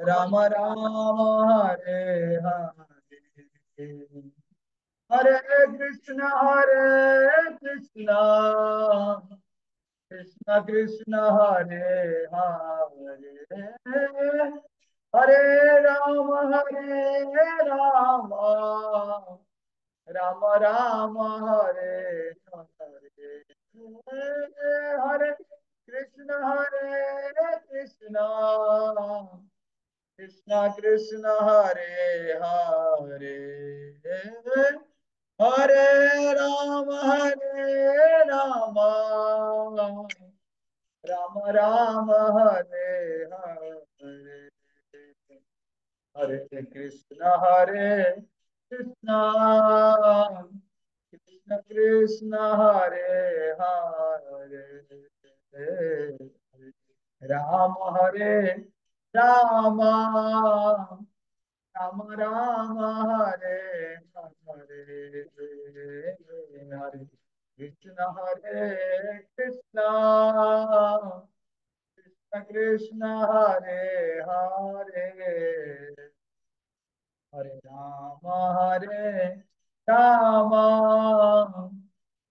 राम राम हरे हरे, हरे कृष्ण कृष्ण कृष्ण हरे हरे, हरे राम राम राम हरे हरे, हरे कृष्ण कृष्ण कृष्ण हरे हरे, हरे राम राम राम हरे हरे, हरे कृष्ण कृष्ण कृष्ण हरे हरे, राम हरे राम राम राम हरे हरे, हरे कृष्ण कृष्ण कृष्ण हरे हरे, हरे राम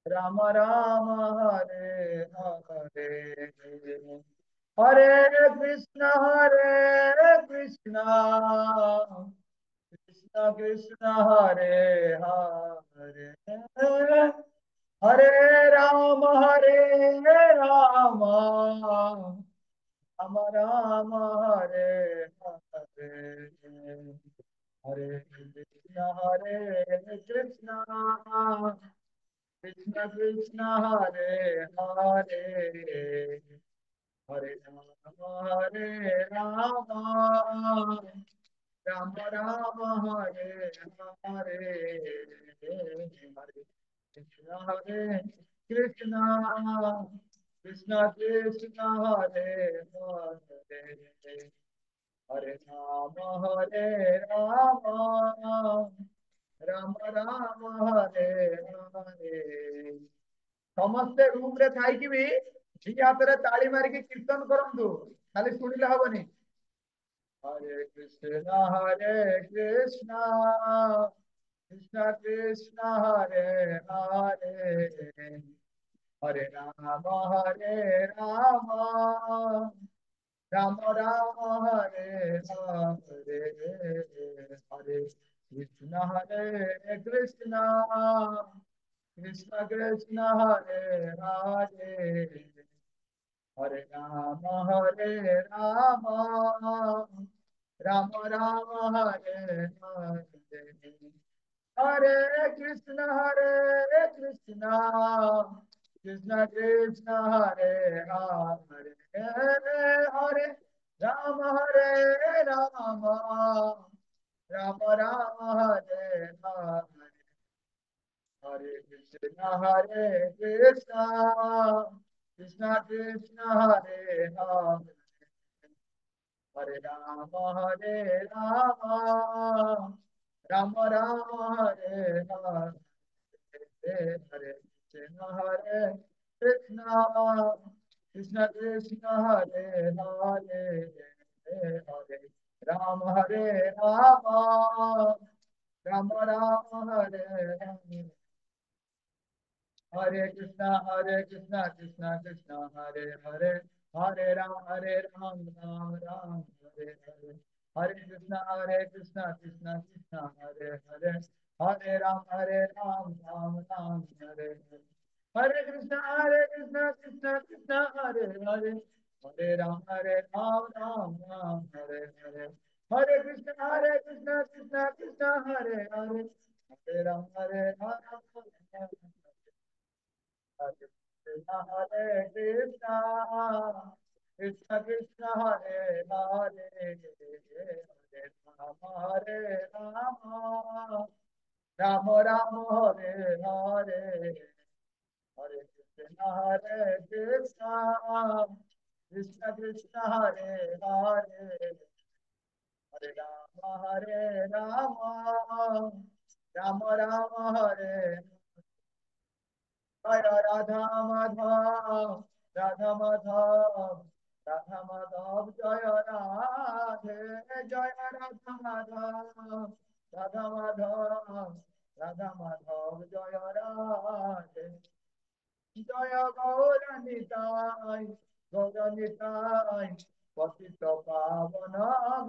राम राम हरे हरे, हरे कृष्ण कृष्ण कृष्ण हरे हरे, हरे राम राम राम हरे हरे, हरे कृष्ण कृष्ण कृष्ण हरे हरे, हरे राम राम राम हरे हरे, हरे कृष्ण कृष्ण कृष्ण हरे हरे, हरे राम राम राम हरे हरे, ସମସ୍ତେ ରୁମ ରେ ଥାଇକି ବି ଝି ହାତରେ ତାଳି ମାରିକି କୀର୍ତ୍ତନ କରନ୍ତୁ, ଖାଲି ଶୁଣିଲେ ହବନି। ହରେ କୃଷ୍ଣ କୃଷ୍ଣ କୃଷ୍ଣ ହରେ ହରେ, हरे राम राम राम हरे हरे, हरे कृष्ण कृष्ण कृष्ण हरे हरे, हरे राम राम राम हरे हरे, हरे कृष्ण कृष्ण कृष्ण हरे हरे, हरे राम राम राम हरे हरे, हरे कृष्ण कृष्ण कृष्ण हरे हरे, हरे राम राम राम हरे हरे, हरे कृष्ण कृष्ण कृष्ण हरे हरे, हरे राम राम राम हरे हरे, हरे कृष्णा कृष्णा कृष्णा हरे हरे, हरे राम राम राम हरे हरे, हरे कृष्णा कृष्णा कृष्णा हरे हरे, हरे राम राम राम हरे हरे, हरे कृष्णा कृष्णा कृष्णा हरे हरे, हरे राम राम राम हरे हरे, हरे कृष्णा कृष्णा कृष्णा हरे हरे, हरे राम हरे कृष्णा कृष्ण कृष्ण हरे हरे, हरे राम राम राम हरे हरे, हरे कृष्ण कृष्ण कृष्ण हरे हरे, हरे राम राम राम हरे, जय राधा माधव जय राधे जय राधा माधव राधा माधव राधा माधव जय राधे जय गौरनिताय गौरनिताय पतित पावन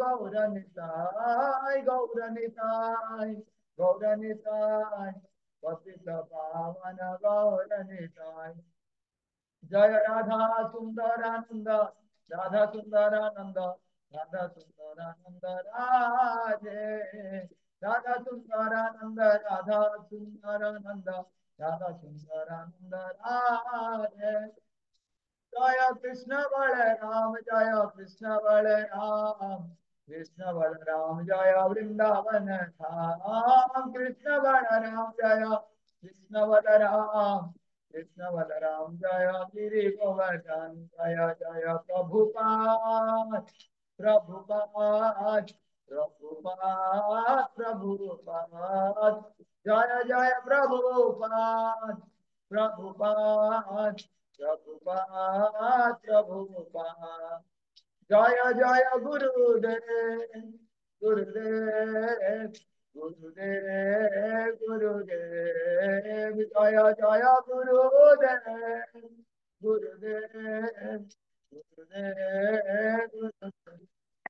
गौरनिताय गौरनिताय गौरनिताय पतित पावन गौरनिताय जय राधा सुंदरानंद राधा सुंदरानंद राधा सुंदरानंद राधे राधा सुंदरानंद राधा सुंदरानंद राधा सुंदरानंद राधे जय कृष्ण बलराम जय कृष्ण बलराम कृष्ण बलराम जय वृंदावन धाम कृष्ण बलराम जय कृष्ण बलराम कृष्ण बलराम जय गिरि गोवर्धन जय जय प्रभुपाद प्रभुपाद प्रभुपाद प्रभुपाद जय जय प्रभुपाद प्रभुपाद प्रभुपाद प्रभुपाद जय जय गुरुदेव गुरुदेव गुरुदेव गुरुदेव जय जय गुरुदेव गुरुदेव गुरुदेव गुरुदेव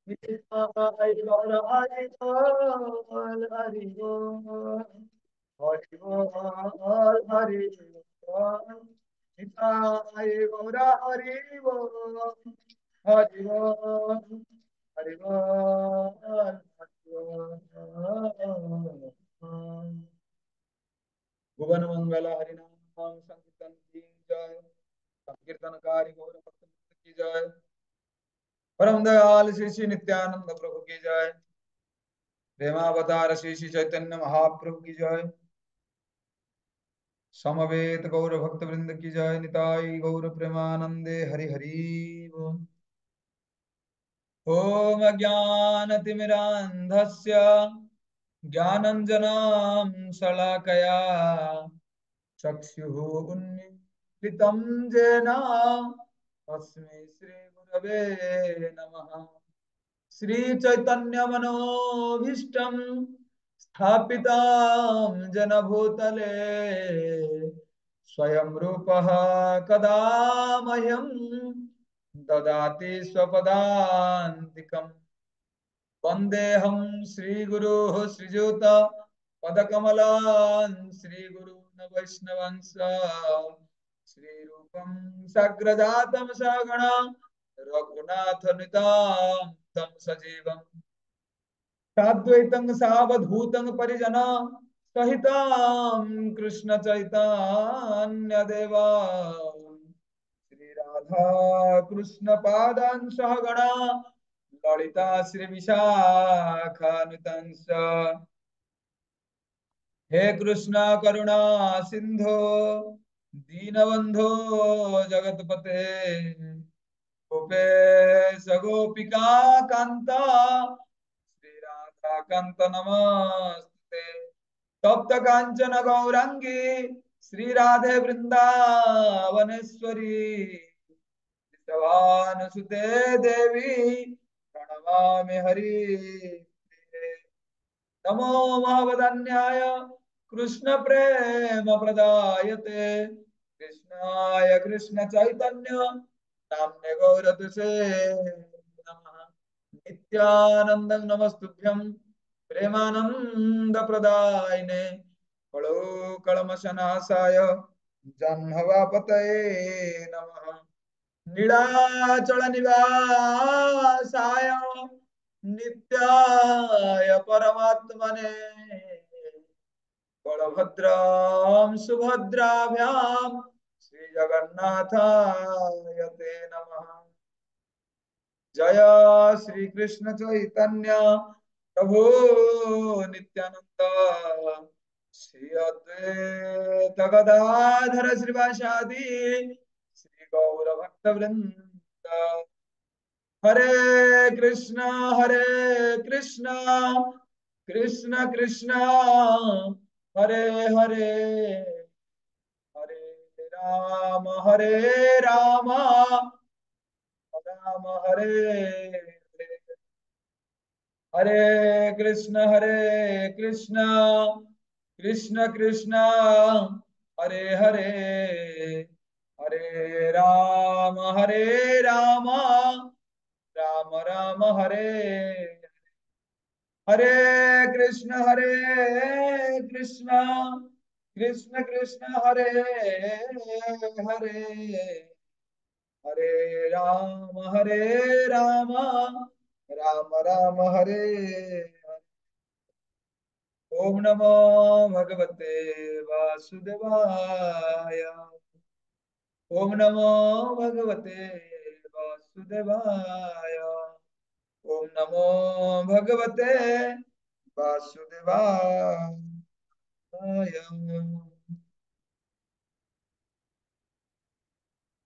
हरि बोल हरि बोल हरि बोल हरि बोल हरि बोल निताय गौरा हरि बोल हरि बोल हरि बोल भुवन मंगल हरिनाम संकीर्तन की जय संकीर्तनकारी गौर भक्त की जय परम दयाल श्री श्री नित्यानंद प्रभु की जय प्रेमावतार श्री श्री चैतन्य महाप्रभु की जय समवेत गौर भक्त वृंद की जय निताई गौर प्रेमानंदे हरि हरि बोल। ओम अज्ञानतिमिरान्धस्य ज्ञानञ्जनां शलाकया चक्षुः उन्मीलितं येन तस्मै श्रीगुरवे नमः श्रीचैतन्यमनोभीष्टं स्थापितं जन भूतले स्वयं रूपः कदा मह्यं ददाति स्वपदान्तिकम् वन्देऽहं श्रीगुरोः श्रीयुत पदकमलान् श्रीगुरून् वैष्णवांश्च श्रीरूपं साग्रजातं सगण रघुनाथनुतां तं सजीवम् साद्वैतं सावधूतं परिजन सहितं कृष्ण चैतन्यदेवा श्री राधा कृष्ण पादान् सहगणा ललिता श्री विशाखानुतंस हे कृष्ण करुणा सिंधो दीनबंधो जगतपते गोपेश गोपिका कांता श्री राधा कांत नमस्ते तप्त कांचन गौरांगी श्री राधे वृंदावनेश्वरी सुते देवी प्रणमामि हरि नमो महावदन्याय कृष्ण प्रेम प्रदायते कृष्णाय कृष्ण चैतन्य नाम्ने गौरतुसे नमः नित्यानंद नमस्तुभ्यं प्रेमानंद प्रदायिने कलो कलमशनाशाय जह्नवापतये नमः नीलाचल निवासाय नित्याय परमात्मने बलभद्रां सुभद्राभ्यां श्री जगन्नाथाय ते नमः जय श्री कृष्ण चैतन्य प्रभु नित्यानंद श्री अद्वैत गदाधर श्रीवासादि श्री गौर भक्त वृंद हरे कृष्ण कृष्ण कृष्ण हरे हरे हरे राम राम हरे हरे हरे कृष्ण कृष्ण कृष्ण हरे हरे हरे राम राम राम हरे हरे कृष्ण कृष्ण कृष्ण हरे हरे हरे राम राम राम हरे हरे। ओम नमो भगवते वासुदेवाय ओम नमो भगवते वासुदेवाय ओम नमो भगवते वासुदेवाय।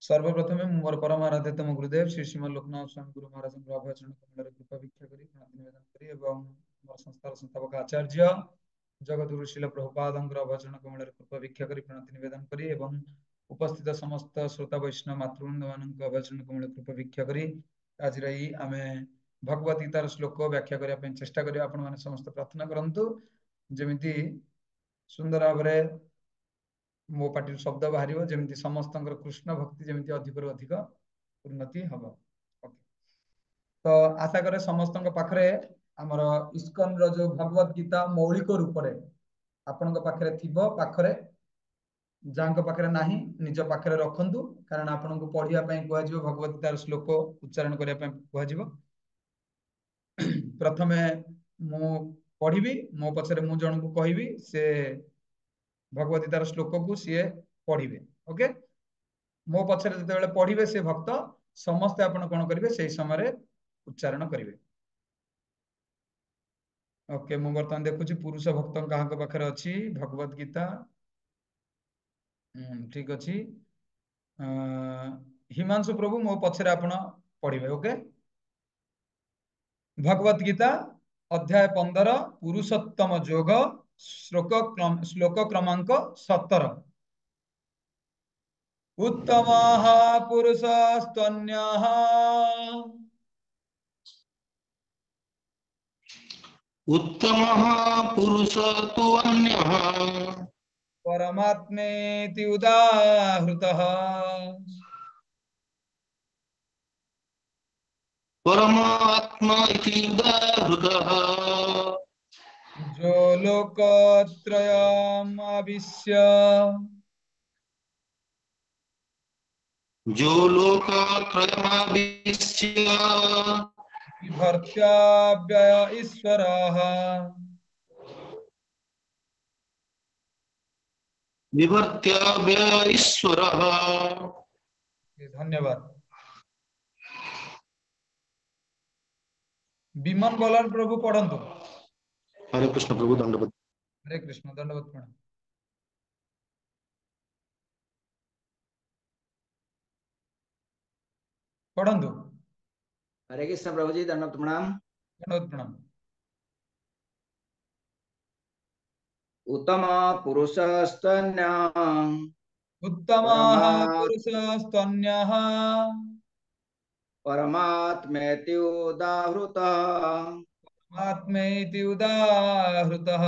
सर्वप्रथमे मोर परम आराध्य तम गुरुदेव श्री श्रीमद लोकनाथ स्वामी गुरु महाराज अभयचरण कमल कृपा भिक्षा करी प्रणाम निवेदन करी एवं मोर संस्थार संस्थापक आचार्य जगतगुरु श्रील प्रभुपाद अभयचरण कमल कृपा भिक्षा करी प्रणाम निवेदन करी एवं उपस्थित समस्त श्रोता वैष्णव मातृवृंद मान अभयचरण कमल कृपा भिक्षा करी आज आम भगवत गीतार श्लोक व्याख्या करने चेष्टा करिया आपण माने समस्त प्रार्थना करंतु जेमिति सुंदर भाव मो पार्टी शब्द बाहर जमी समस्त कृष्ण भक्ति जमी अधिक रु अधिक उन्नति हम। तो आशा करे समस्त पाखरे आमर इस्कन जो भगवत गीता मौलिक रूप से आपण पाखे थिबो पाखरे जहाँ पाखे ना निज पाखे रखु कारण आपन को पढ़ाई कह भगवत गीतार श्लोक उच्चारण करने कह प्रथमे मु पढ़ी मो पछरे मु जन को कहबी से भगवत गीतार श्लोक को सी पढ़े ओके मो पछरे जो पढ़े से भक्त समस्ते आपण कौन करेंगे से समय उच्चारण करेंगे। ओके मु बर्तमान देखुची पुरुष भक्त क्या पाखे अच्छी भगवत गीता ठीक अच्छी हिमांशु प्रभु मो पछरे आपण पढ़े ओके भगवत गीता अध्याय 15 पुरुषोत्तम योग श्लोक क्रमांक 17 उत्तम पुरुषस्तन्यः उत्तमः पुरुषस्तु अन्यः परमात्मेति उदाहृतः परमात्मा इति उदाहृतः जो लोकत्रयमविश्य जो लोकत्रयमाविश्य बिभर्त्याव्यय ईश्वरः विभर्त्याव्यय ईश्वरः। धन्यवाद। विमन बलान प्रभु पढ़ंतु। हरे कृष्ण प्रभु दंडवत। हरे कृष्ण दंडवत प्रणाम। पढ़ंतु। हरे कृष्ण प्रभु जी दंडवत प्रणाम। दंडवत प्रणाम। उत्तम पुरुषस्तन्यः उत्तमः पुरुषस्तन्यः परमात्मेति उदाहृतः आत्मेति उदाहृतः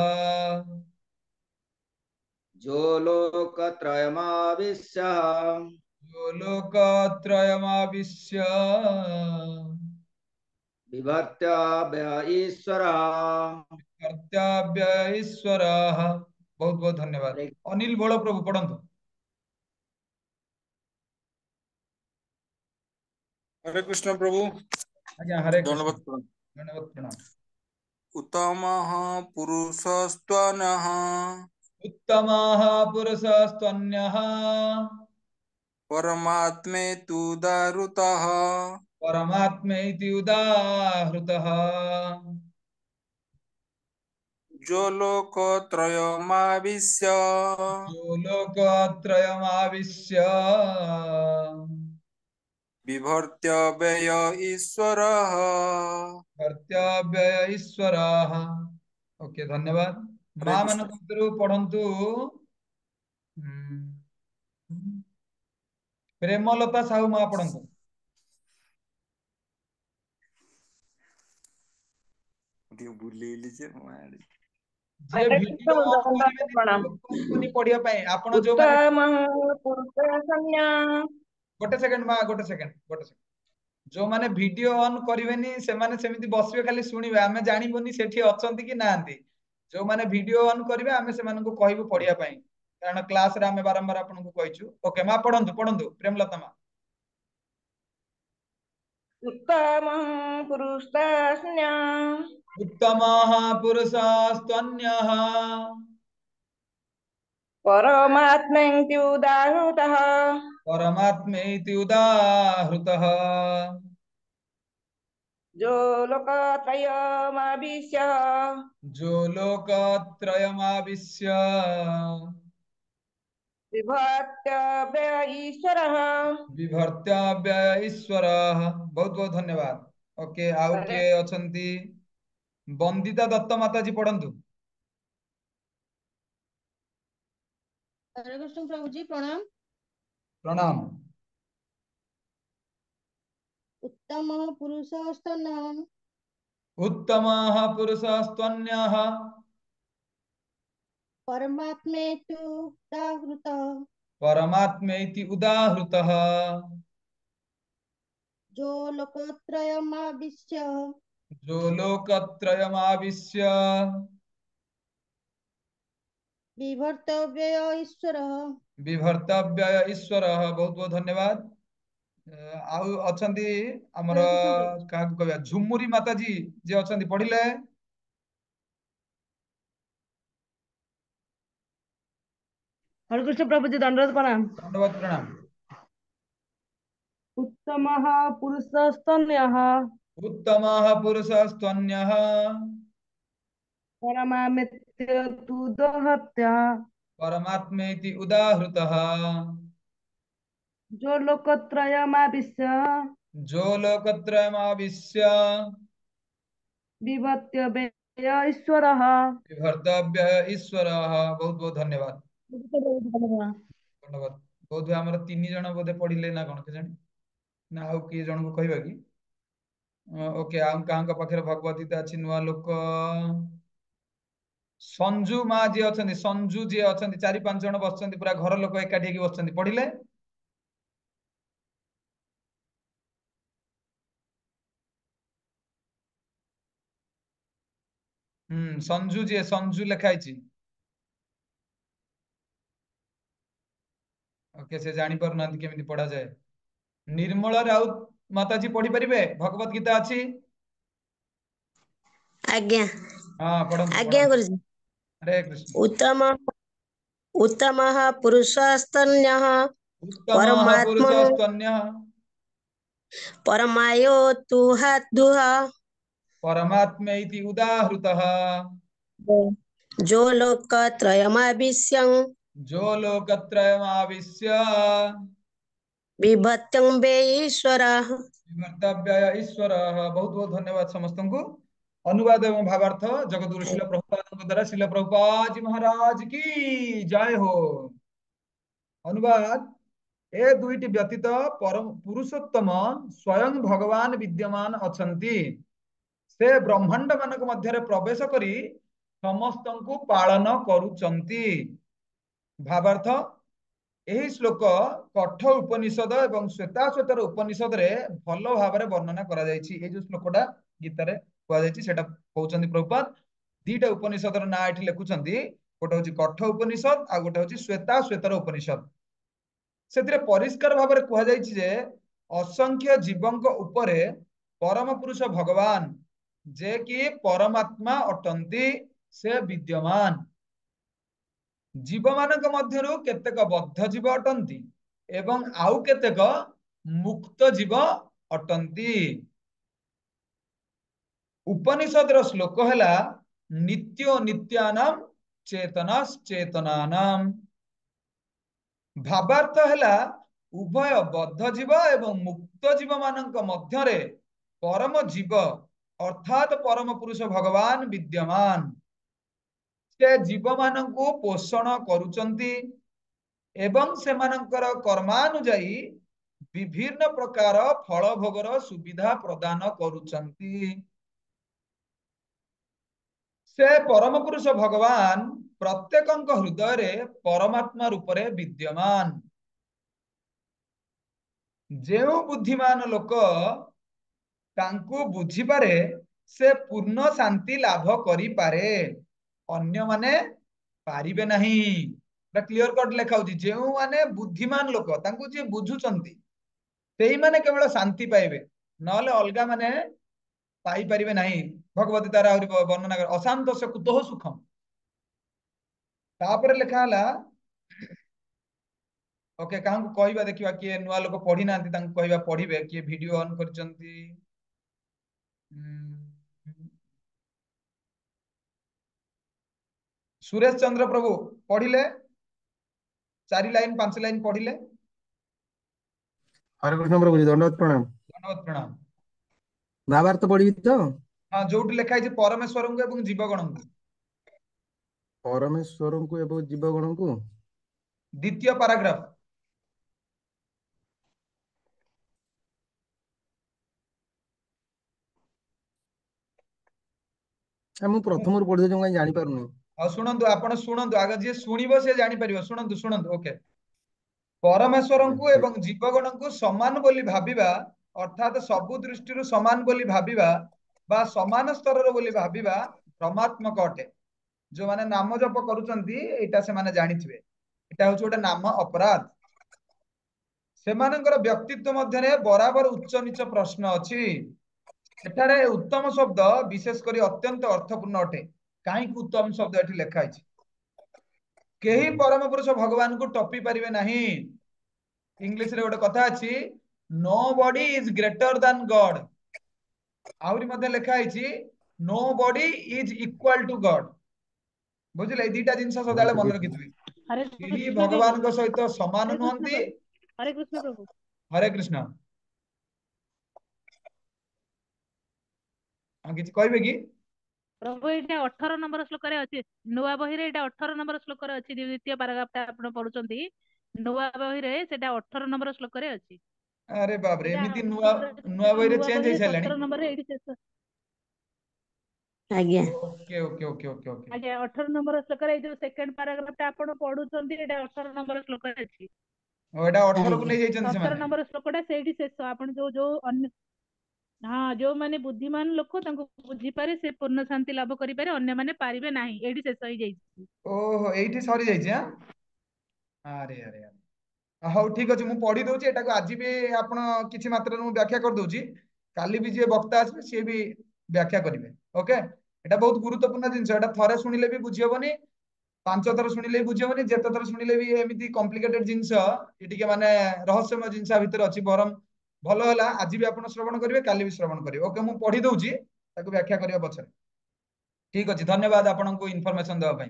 जो लोकत्रयमाविश्य जो लोकत्रयमाविश्य बिभर्त्याव्यय ईश्वरः कर्तव्य ईश्वरः। बहुत बहुत धन्यवाद। हरे अनिल बड़ प्रभु पढ़ंतु। हरे कृष्ण प्रभु आज्ञा हरे कृष्ण दंडवत प्रणाम। धन्यवाद प्रणाम। उत्तमः पुरुषस्त्वनः उत्तमः पुरुषस्त्वन्यः परमात्मेतुदाहृतः परमात्मेति उदाहृतः जो लोकत्रयमाविश्य जो लोकत्रयमाविश्य बिभर्त्य व्यय ईश्वरः कर्तव्य ईश्वरः। ओके धन्यवाद। हरे मां कृष्ण। मान पढ़ंतु प्रेमलता साहू मां पढ़ंतु। ଟିକେ ବୁଲେଇଲି ଯେ ମାଡି जे हरे कृष्ण वीडियो ऑन दंडवत करिवेनी प्रणाम। कहबनी पढ़िया ପାଇଁ ଆପଣ जो माने उत्तम पुरुष संज्ञा गोटे सेकंड मा गोटे सेकंड जो माने वीडियो ऑन करिवेनी से माने सेमिति बसिबे खाली सुनिबे आमे जानिबोनी सेठी अछंती कि नांती जो माने वीडियो ऑन करिवे आमे से मानको कहबो पढ़िया ପାଇଁ कारण क्लास रे आमे बारंबार आपन को कहिछु ओके मा पढंतु पढंतु प्रेमलता मा उत्तम पुरुष संज्ञा उत्तमः पुरुषस्त्वन्यः परमात्मैत्युदाहृतः परमात्मेति उदाहृतः जो लोकत्रयमाविश्य जो लोकत्रयमाविश्य विभक्त्य ईश्वरः। विभर्त्याव्यय ईश्वरः बहुत बहुत धन्यवाद ओके आउ हरे किए अछंती बंदिता दत्त माताजी पढ़ंतु हरे कृष्ण प्रभु जी प्रणाम। प्रणाम उत्तम पुरुषस्तनः उत्तमः पुरुषस्त्वन्यः परमात्मेतु दाहृतः परमात्मेति उदाहृतः जो लोकत्रयमाविश्य जो लोकत्रयमाविश्य विभर्तव्य ईश्वरः। विभर्तव्यय ईश्वरः बहुत बहुत धन्यवाद आउ अछंती हमर हरे कृष्ण प्रभु। का कहबा झुमुरी माताजी जे अछंती पढ़िले हरे कृष्ण प्रभु जी दंडवत प्रणाम। दंडवत प्रणाम उत्तमः पुरुषस्तन्यः उत्तमः पुरुषस्त्वन्यः परमामित्युदाहृत्य परमात्मेति उदाहृतः जो लोकत्रयमाविश्य जो लोकत्रयमाविश्य विभक्त्य ईश्वरः। विभर्तव्य ईश्वरः बहुत बहुत धन्यवाद धन्यवाद बोध हमर 3 जण बोधे पढ़िले ना कोन के जानि ना आउ किए जण को कहबा कि ओके आम कांका पाखरे भगवत गीता अछि नुआ लोक संजू मा जे अछंती संजू जे अछंती 4-5 जण बसचंती पूरा घर लोक एकाठी की बसचंती पढ़िले संजू जे संजू लिखाई छी ओके से जानी पर नांती केमिति पढ़ा जाए निर्मला राउत माताजी पढ़ी परिबे भगवत गीता अछि आज्ञा हां पढ़ंतु आज्ञा पढ़ंतु गुरुजी। हरे कृष्ण उत्तम उत्तमः पुरुषस्तन्यः उत्तमः परमात्मनु पुरुषस्तन्यः परमायोतुहाद्दुह परमात्मेति उदाहृतः जो लोकत्रयमाविश्यं जो लोकत्रयमाविश्य बिभत्यं वे ईश्वरः। कर्तव्य ईश्वरः बहुत बहुत धन्यवाद समस्त को अनुवाद एवं भावार्थ जगतगुरु शिल प्रभुपाद द्वारा शिल प्रभुपाद जी महाराज की जय हो अनुवाद ए दुईटी व्यतीत परम पुरुषोत्तम स्वयं भगवान विद्यमान अछंती से ब्रह्मांड मानक मध्यरे प्रवेश करी समस्त को पालन करुचंती भावार्थ ଏହି ଶ୍ଲୋକ କଠ ଉପନିଷଦ ଏବଂ ଶ୍ଵେତାଶ୍ଵେତର ଉପନିଷଦରେ ଭଲ ଭାବରେ ବର୍ଣ୍ଣନା କରାଯାଇଛି এই ଯୋଉ ଶ୍ଲୋକଟା ଗୀତାରେ କୁହାଯାଇଛି ସେଟା କହୁଛନ୍ତି ପ୍ରଭୁପାଦ ଦିଟା ଉପନିଷଦର ନାଁ ଏଠି ଲେଖୁଛନ୍ତି ଗୋଟେ ହଉଛି କଠ ଉପନିଷଦ ଆଉ ଗୋଟେ ହଉଛି ଶ୍ଵେତାଶ୍ଵେତର ଉପନିଷଦ ସେଥିରେ ପରିଷ୍କାର ଭାବରେ କୁହାଯାଇଛି ଯେ ଅସଂଖ୍ୟ ଜୀବଙ୍କ ଉପରେ ପରମ ପୁରୁଷ ଭଗବାନ ଯେ କି ପରମାତ୍ମା ଅଟନ୍ତି ସେ ବିଦ୍ୟମାନ जीव मानक मध्यरु केतेक बद्ध जीव अटंती एवं आउ केतेक मुक्त जीव अटंती उपनिषद रो श्लोक हैला नित्यो नित्यानाम चेतनाश्चेतनानाम भावार्थ हैला उभय बद्ध जीव एवं मुक्त जीव मानक मध्यरे परम जीव अर्थात परम पुरुष भगवान विद्यमान से जीव मानक पोषण करुचंती एवं सेमानंकर कर्मानुजाई विभिन्न प्रकार फल भोगर सुविधा प्रदान करुचंती से परम पुरुष भगवान प्रत्येकଙ୍କ हृदय परमात्मा रूपरे विद्यमान जो बुद्धिमान लोक तांको बुझी पारे से पूर्ण शांति लाभ करि पारे अन्य माने पारिबे नहीं क्लियर कट लेखा होची जो माने बुद्धिमान लोक तांको जे बुझुचंती सेही माने केवल शांति पाइबे नले अलगा माने पाई परिबे नहीं भगवती तारा आहुरी वर्णना कर अशांत से कुतः सुखम तापर लेखा हला ओके काहू कहबा देखिबा किए नुआ लोक पढ़ी नांती तांको कहबा पढ़िबे किए वीडियो ऑन करचंती सुरेश चंद्र प्रभु पढ़िले 4 लाइन 5 लाइन पढ़िले हरे कृष्ण प्रभु जी दंडवत प्रणाम धन्यवाद प्रणाम भावार्थ पढ़ी तो हाँ जोट लिखा है परमेश्वर को एवं जीवगण को परमेश्वर को एवं जीवगण को द्वितीय पैराग्राफ मु प्रथम पढ़ी जो जानी पारुनी शुणु आपण शुणु आगे जी शुणव से जापर शुणु शुणु ओके परमेश्वर को एवं जीवगण को समान बोली भाविबा अर्थात सबु दृष्टि समान बोली भाविबा बा समान स्तर बोली भाविबा भ्रमात्मक अटे जो माने नाम जप करूचंती एटा से माने जानिथिबे एटा होछ गोटे नाम अपराध सेमानंकर व्यक्तित्व मध्य बराबर उच्च नीच प्रश्न अछि एठारे उत्तम शब्द विशेष करी अत्यंत अर्थपूर्ण अटे कहीं उत्तम शब्द एठी लेखा है केही परम पुरुष भगवान को टपी पारिबे नहीं इंग्लिश रे गोटे कथा अछि nobody is greater than God आउरी मध्ये लेखा है nobody is equal to God बुझिले ए दीटा जिंस सदाले मन रखिथबे हरे केही कृष्ण भगवान प्रभु को सहित समान हरे कृष्ण नहंती प्रभु हरे कृष्ण प्रभु हरे कृष्ण किछि कहबे कि प्रभु एटा 18 नंबर श्लोक रे अछि नुआ बही रे एटा 18 नंबर श्लोक रे अछि द्वितीय पैराग्राफ ता आपण पढुचंती नुआ बही रे सेटा 18 नंबर श्लोक रे अछि अरे बाप रे एटा एमिति नुआ नुआ बही रे नुआ चेंज बही हे रे सालानी 17 नंबर रे एडी शेष आज्ञा okay okay okay okay okay आज्ञा 18 नंबर श्लोक रे जो सेकंड पैराग्राफ ता आपण पढुचंती एटा 18 नंबर श्लोक रे अछि ओ एटा 18 को आज्ञा नै जाइछन से 17 माने नंबर श्लोक टा सेठी शेष आपण जो जो अन्य हाँ जो माने बुद्धिमान लोक तांको बुझी पारे से पूर्ण शांति लाभ करि पारे अन्य माने पारिबे नाही एडी शेष होई जाई ओहो एठी सरी जाइछ हां अरे अरे अरे हौ ठीक अछि मु पढी दोछि एटा को आज भी आपण किछि मात्रा मु व्याख्या कर दोछि काली भी जे वक्ता आसे से भी व्याख्या करिवे ओके एटा बहुत गुरुत्वपूर्ण जिंस एटा थरे सुनिले भी बुझी होबनी 5 थर सुनिले भी बुझी होबनी जेते थर सुनिले भी एमिति कॉम्प्लिकेटेड जिंस ए टिके माने रहस्यमय जिंसा भीतर अछि बरम भलो होला आज भी आपण श्रवण करिवे काली भी श्रवण करिवे ओके मु पढी दोछि ताको व्याख्या करिया पछरे ठीक अछि धन्यवाद आपण को इन्फॉर्मेशन देबा पई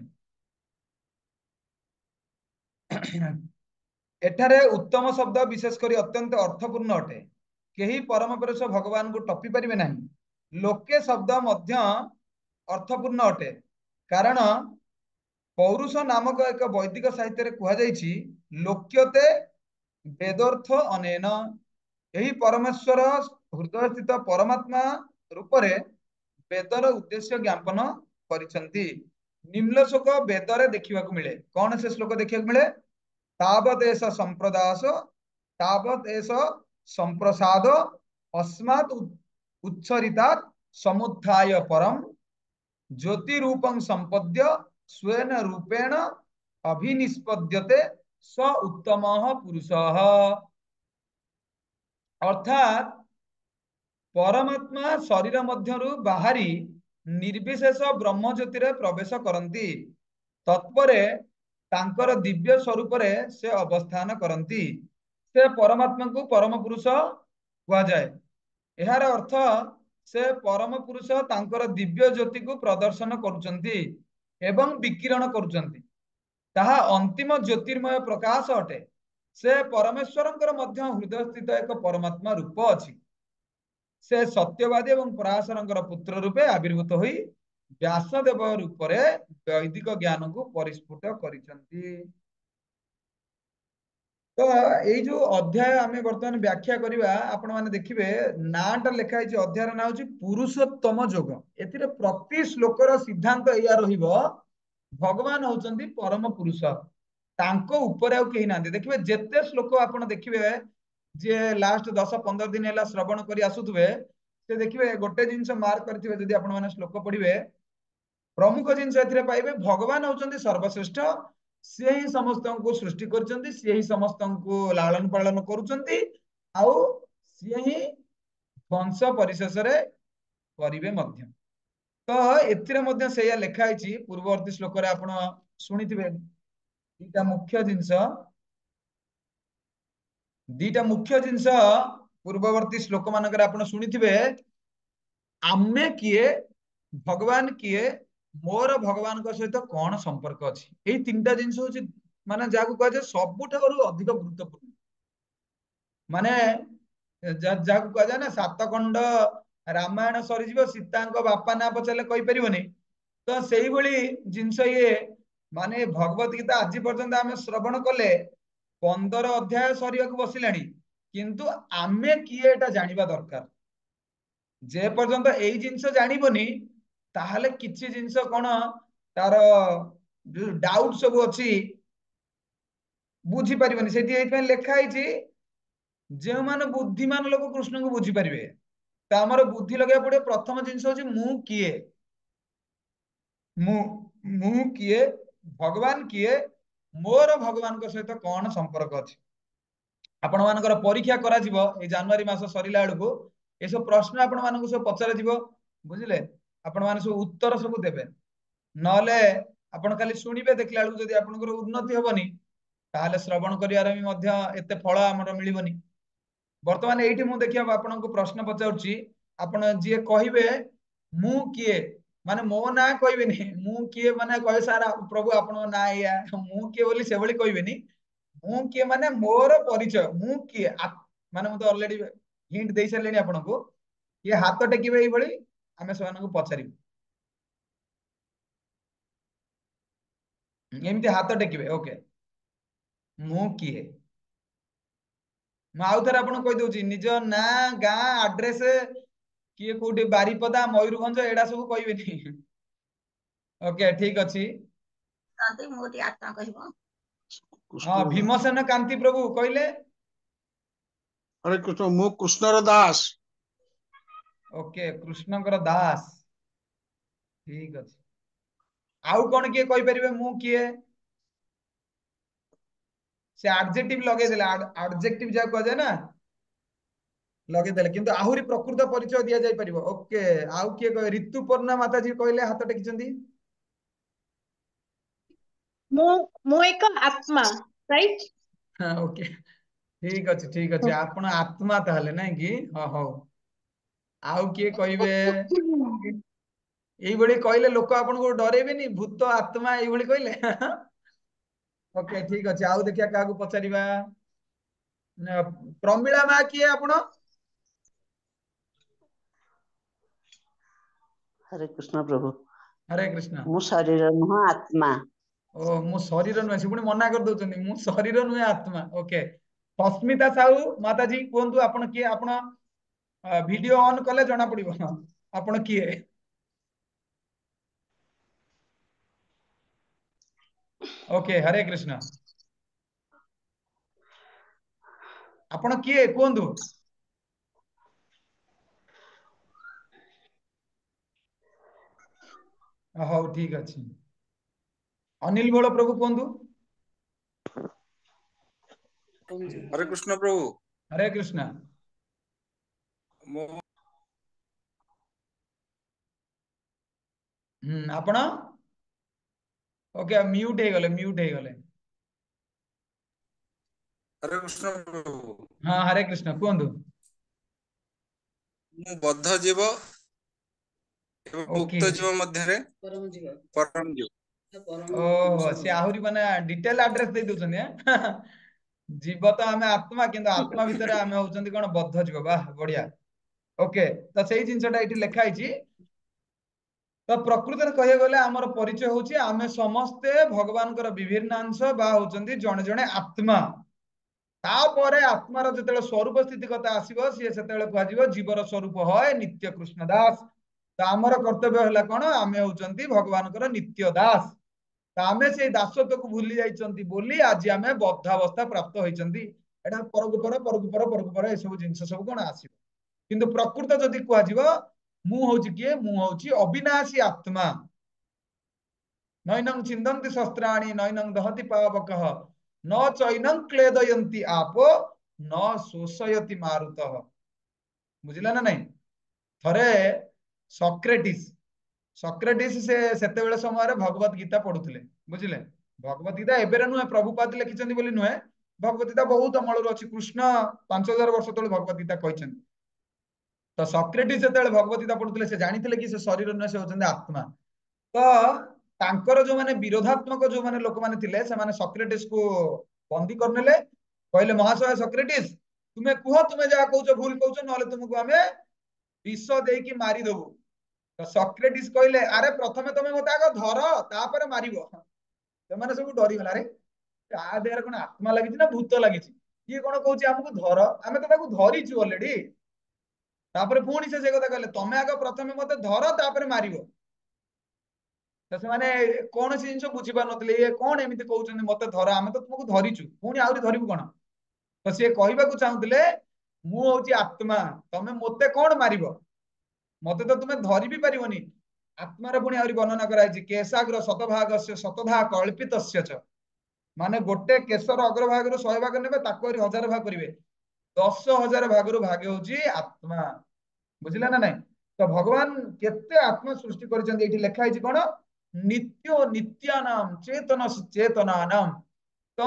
एठारे उत्तम शब्द विशेष करी अत्यंत अर्थपूर्ण अटे केही परम पुरुष भगवान को टपी परिबे नहीं लोके शब्द मध्य अर्थपूर्ण अटे कारण पौरुष नामक एक वैदिक साहित्य रे कुहा जायछि लोक्यते वेदर्थ अनेन यही परमेश्वर हृदय स्थित परमात्मा रूप रे वेदर उद्देश्य ज्ञापन करिसंती निम्न श्लोक वेद रे देखिबा को मिले कौन से श्लोक देखिबा को मिले तावत एष संप्रदास तावत एष संप्रसाद अस्मात् उच्छरितात् समुत्थाय परम ज्योति रूपं संपद्य स्वेन रूपेण अभिनिष्पद्यते स उत्तमः पुरुषः अर्थात परमात्मा शरीर मध्यरु बाहरी निर्विशेष ब्रह्म ज्योति रे प्रवेश करंती तत्परे तांकर दिव्य स्वरूप रे से अवस्थान करंती से परमात्मा को परम पुरुष कुआ जाए एहार अर्थ से परम पुरुष तांकर दिव्य ज्योति को प्रदर्शन करुचंती एवं विकिरण करुचंती ताहा अंतिम ज्योतिर्मय प्रकाश अटे से परमेश्वरंकर मध्य हृदय स्थित एक परमात्मा रूप अछि से सत्यवादी एवं पराशरंकर पुत्र रूपे आविर्भूत होई व्यासदेव रूप रे वैदिक ज्ञान को परिस्फुट करिसंती तो एई जो अध्याय आमे वर्तमान व्याख्या करिवा आपण माने देखिबे नाटा लेखा है अध्याय ना होची पुरुषोत्तम योग एथिरे प्रति श्लोकर सिद्धांत एया रहिबो भगवान होचंदी परम पुरुष तांको ऊपर आउ केही नांदे देखिबे जेते श्लोक आपण देखिबे जे लास्ट 10-15 दिन हैला श्रवण करी आसुथबे से देखिबे गोटे जिंस मार्क करथिबे जदि आपण माने श्लोक पढिबे प्रमुख जिंस एथिरे पाइबे भगवान होचंदी सर्वश्रेष्ठ से ही समस्त को सृष्टि करचंदी से ही समस्त को लालन पालन करूचंदी आउ से ही वंश परिशेष रे करिवे मध्य तो एथिरे मध्य सेया लेखा आइछि पूर्ववर्ती श्लोक रे आपण सुनिथिबे दीटा मुख्य जिंस पूर्ववर्ती श्लोक मानकर आपण सुनिथिबे आमे किए भगवान किए मोर भगवान को सहित कौन संपर्क अछि एई तीनटा जिंस होछि माने जाको कह जे सबुठारु अधिक गुरुत्वपूर्ण माने जाको कह जाय ना सातखंड रामायण सरीजिबो सीतांको बापा ना पचले कहि परिबोनी तो सेही भली जिंस ये माने भगवत गीता आज पर्यंत आमे श्रवण कले 15 अध्याय सरियाको बसिलानी किंतु आमे किए एटा जानिबा दरकार जे पर्यंत एई जिंस जानिबोनी ताहले किछि जिंस कोन तार डाउट सब अछि बुझी परिबनी सेठी एई लेखा आइछि जे मान बुद्धिमान लोक कृष्ण को बुझी परिबे त हमर बुद्धि लगे पड़े प्रथम जिंस होछि मु किए मु किए भगवान किए मोर भगवान को सहित कौन संपर्क अछि आपण मानकर परीक्षा करा जिवो ए जनवरी मास सरिला बेलको ए सब प्रश्न आपण मानक सब पचरा जिवो बुझिले आपण मान सब उत्तर सब देबे नले आपण खाली सुनिबे देखला बेलको जदी आपनकर उन्नति होबनी ताहले श्रवण करियार भी मध्य एते फल हमर मिलिबनी वर्तमान एठी मु देखिया आपण को प्रश्न पचाउची आपण जे कहिबे मु किए माने मो ना कहबेनी मु किए माने कहे सारा प्रभु आपण ना या मु किए बोली से बोली कहबेनी मु किए माने मोर परिचय मु किए माने मु तो ऑलरेडी हिंट दे सरलेनी आपण को ये हाथ टेकिबे एई बळी आमे समान को पचारिबो एमती हाथ टेकिबे ओके मु किए आउ थे आपन कहि दउची निज ना गाँ एड्रेस किए कोठी बारीपदा मयूरभंज एडा सब कहबेनी ओके ठीक अछि कांति मोटी आत्मा कहबो हां भीमसेन कांति प्रभु कहले हरे कृष्ण मु कृष्णर दास ओके कृष्णकर दास ठीक अछि आउ कोन किए कहि परिबे मु किए से एडजेक्टिव लगे देला एडजेक्टिव जा कह जाय ना लगे देले किंतु आहुरी प्रकृत परिचय दिया जाय परिबो ओके आउ किए कह ऋतुपर्णा माता जी कहले हाथ टेकिचंदी मु एक आत्मा राइट हां ओके ठीक अछि आपण आत्मा ताहले नै कि हां हो आउ किए कहिबे एई बडी कहले लोक आपण को डरेबेनी भूत आत्मा एई बडी कहले ओके ठीक अछि आउ देखिया कागु पचारिबा प्रमिला मा किए आपण हरे कृष्ण प्रभु हरे कृष्ण मु शरीर नुह आत्मा ओ मु शरीर नुहे से पुणी मना कर दउचंदी मु शरीर नुहे आत्मा ओके अस्मिता साहू माता जी कोंतु आपण किए आपण वीडियो ऑन कले जणा पड़िबो आपण किए ओके हरे कृष्ण आपण किए कोंतु हो ठीक अछि अनिल बोल प्रभु कोंतु हरे कृष्ण प्रभु हरे कृष्ण आपण ओके म्यूट हे गले हरे कृष्ण प्रभु हां हरे कृष्ण कोंतु मु बद्ध जीव एवं ओके मुक्त जीव मध्य रे परम जीव ओ से आहुरी माने डिटेल एड्रेस दे दोछन जीव तो आमे आत्मा किंतु आत्मा भीतर आमे होचंदी कोन बद्ध जीव वाह बढ़िया ओके तो सेही जिंसटा एठी लेखा आइची तो प्रकृति रे कहिए गले हमर परिचय होची आमे समस्ते भगवान कर विभिन्न अंश बा होचंदी जणे जणे आत्मा तापर आत्मार जो स्वरूप स्थिति कथा आसो सी से जीवर स्वरूप है नित्य कृष्ण दास। तो आमर कर्तव्य है कौन आम होती भगवान नित्य दास। तो आम से दासत्व को भूली जाइंट बोली आज आम बद्धावस्था प्राप्त होती पर सब जिन सब कौन आस किंतु प्रकृत जदि कह मुझे किए मुझे अविनाशी आत्मा नैनं छिंदन्ति शस्त्राणि नैनं दहति पावक न चैनं क्लेदयन्ति आपो न शोषयति मारुतः। बुझिला ना नहीं। थरे सक्रेटिस से सेतेबेले समय भगवत गीता पढ़ुले बुझिले। भगवत गीता एबेरे नुहे प्रभुपाद लिखिछन्ति बोली नुहे भगवत गीता बहुत अमलर अच्छी। कृष्ण 5000 वर्ष तले भगवत गीता कहछन्ति। तो सक्रेटिस जेतेबेले भगवत गीता पढ़ुले से जानिथिले कि से शरीर नुहे से होछन्ति आत्मा। तो तांकर जो माने विरोधात्मक जो माने लोक माने थिले से माने सक्रेटिस को बंदी करनेले कहले महाशय सक्रेटिस तुम्हें कुह तुम्हें जहाँ कहूच भूल कहूच ना तुमको आम विष देकी मारी देबू। तो सक्रेटिस कहले अरे प्रथमे तुम मत आग धर तापर मार से सब डरीगला रे आ देहर कौन आत्मा लगी ना भूत लगी ये कौन कहूँ आमको धर आम तो धरीचु अलरेडी। तापर पुणी से कथा कहले तमें आग प्रथमे मत धर तापर मार। तो से कौन सी जिन बुझी पार नी ये कौन एमती कहते मत धर आम तो तुमको धरीचु पुणी आहरी धरबू कौन। तो सी कहवाक चाहूले मुझे आत्मा तमें मत कौन मार मत तो तुम्हें धरी भी पारनी। आत्मार पुणी आहरी वर्णना कराई केशाग्र शतभाग से शतधा कल्पित माने गोटे केशर अग्रभाग 100 भाग ने 1000 भाग करेंगे 10,000 भाग भागे हूँ आत्मा। बुझिला ना नहीं। तो भगवान केते आत्मा सृष्टि कर लिखाई कौन नित्यो नित्यानाम चेतन चेतनानाम। तो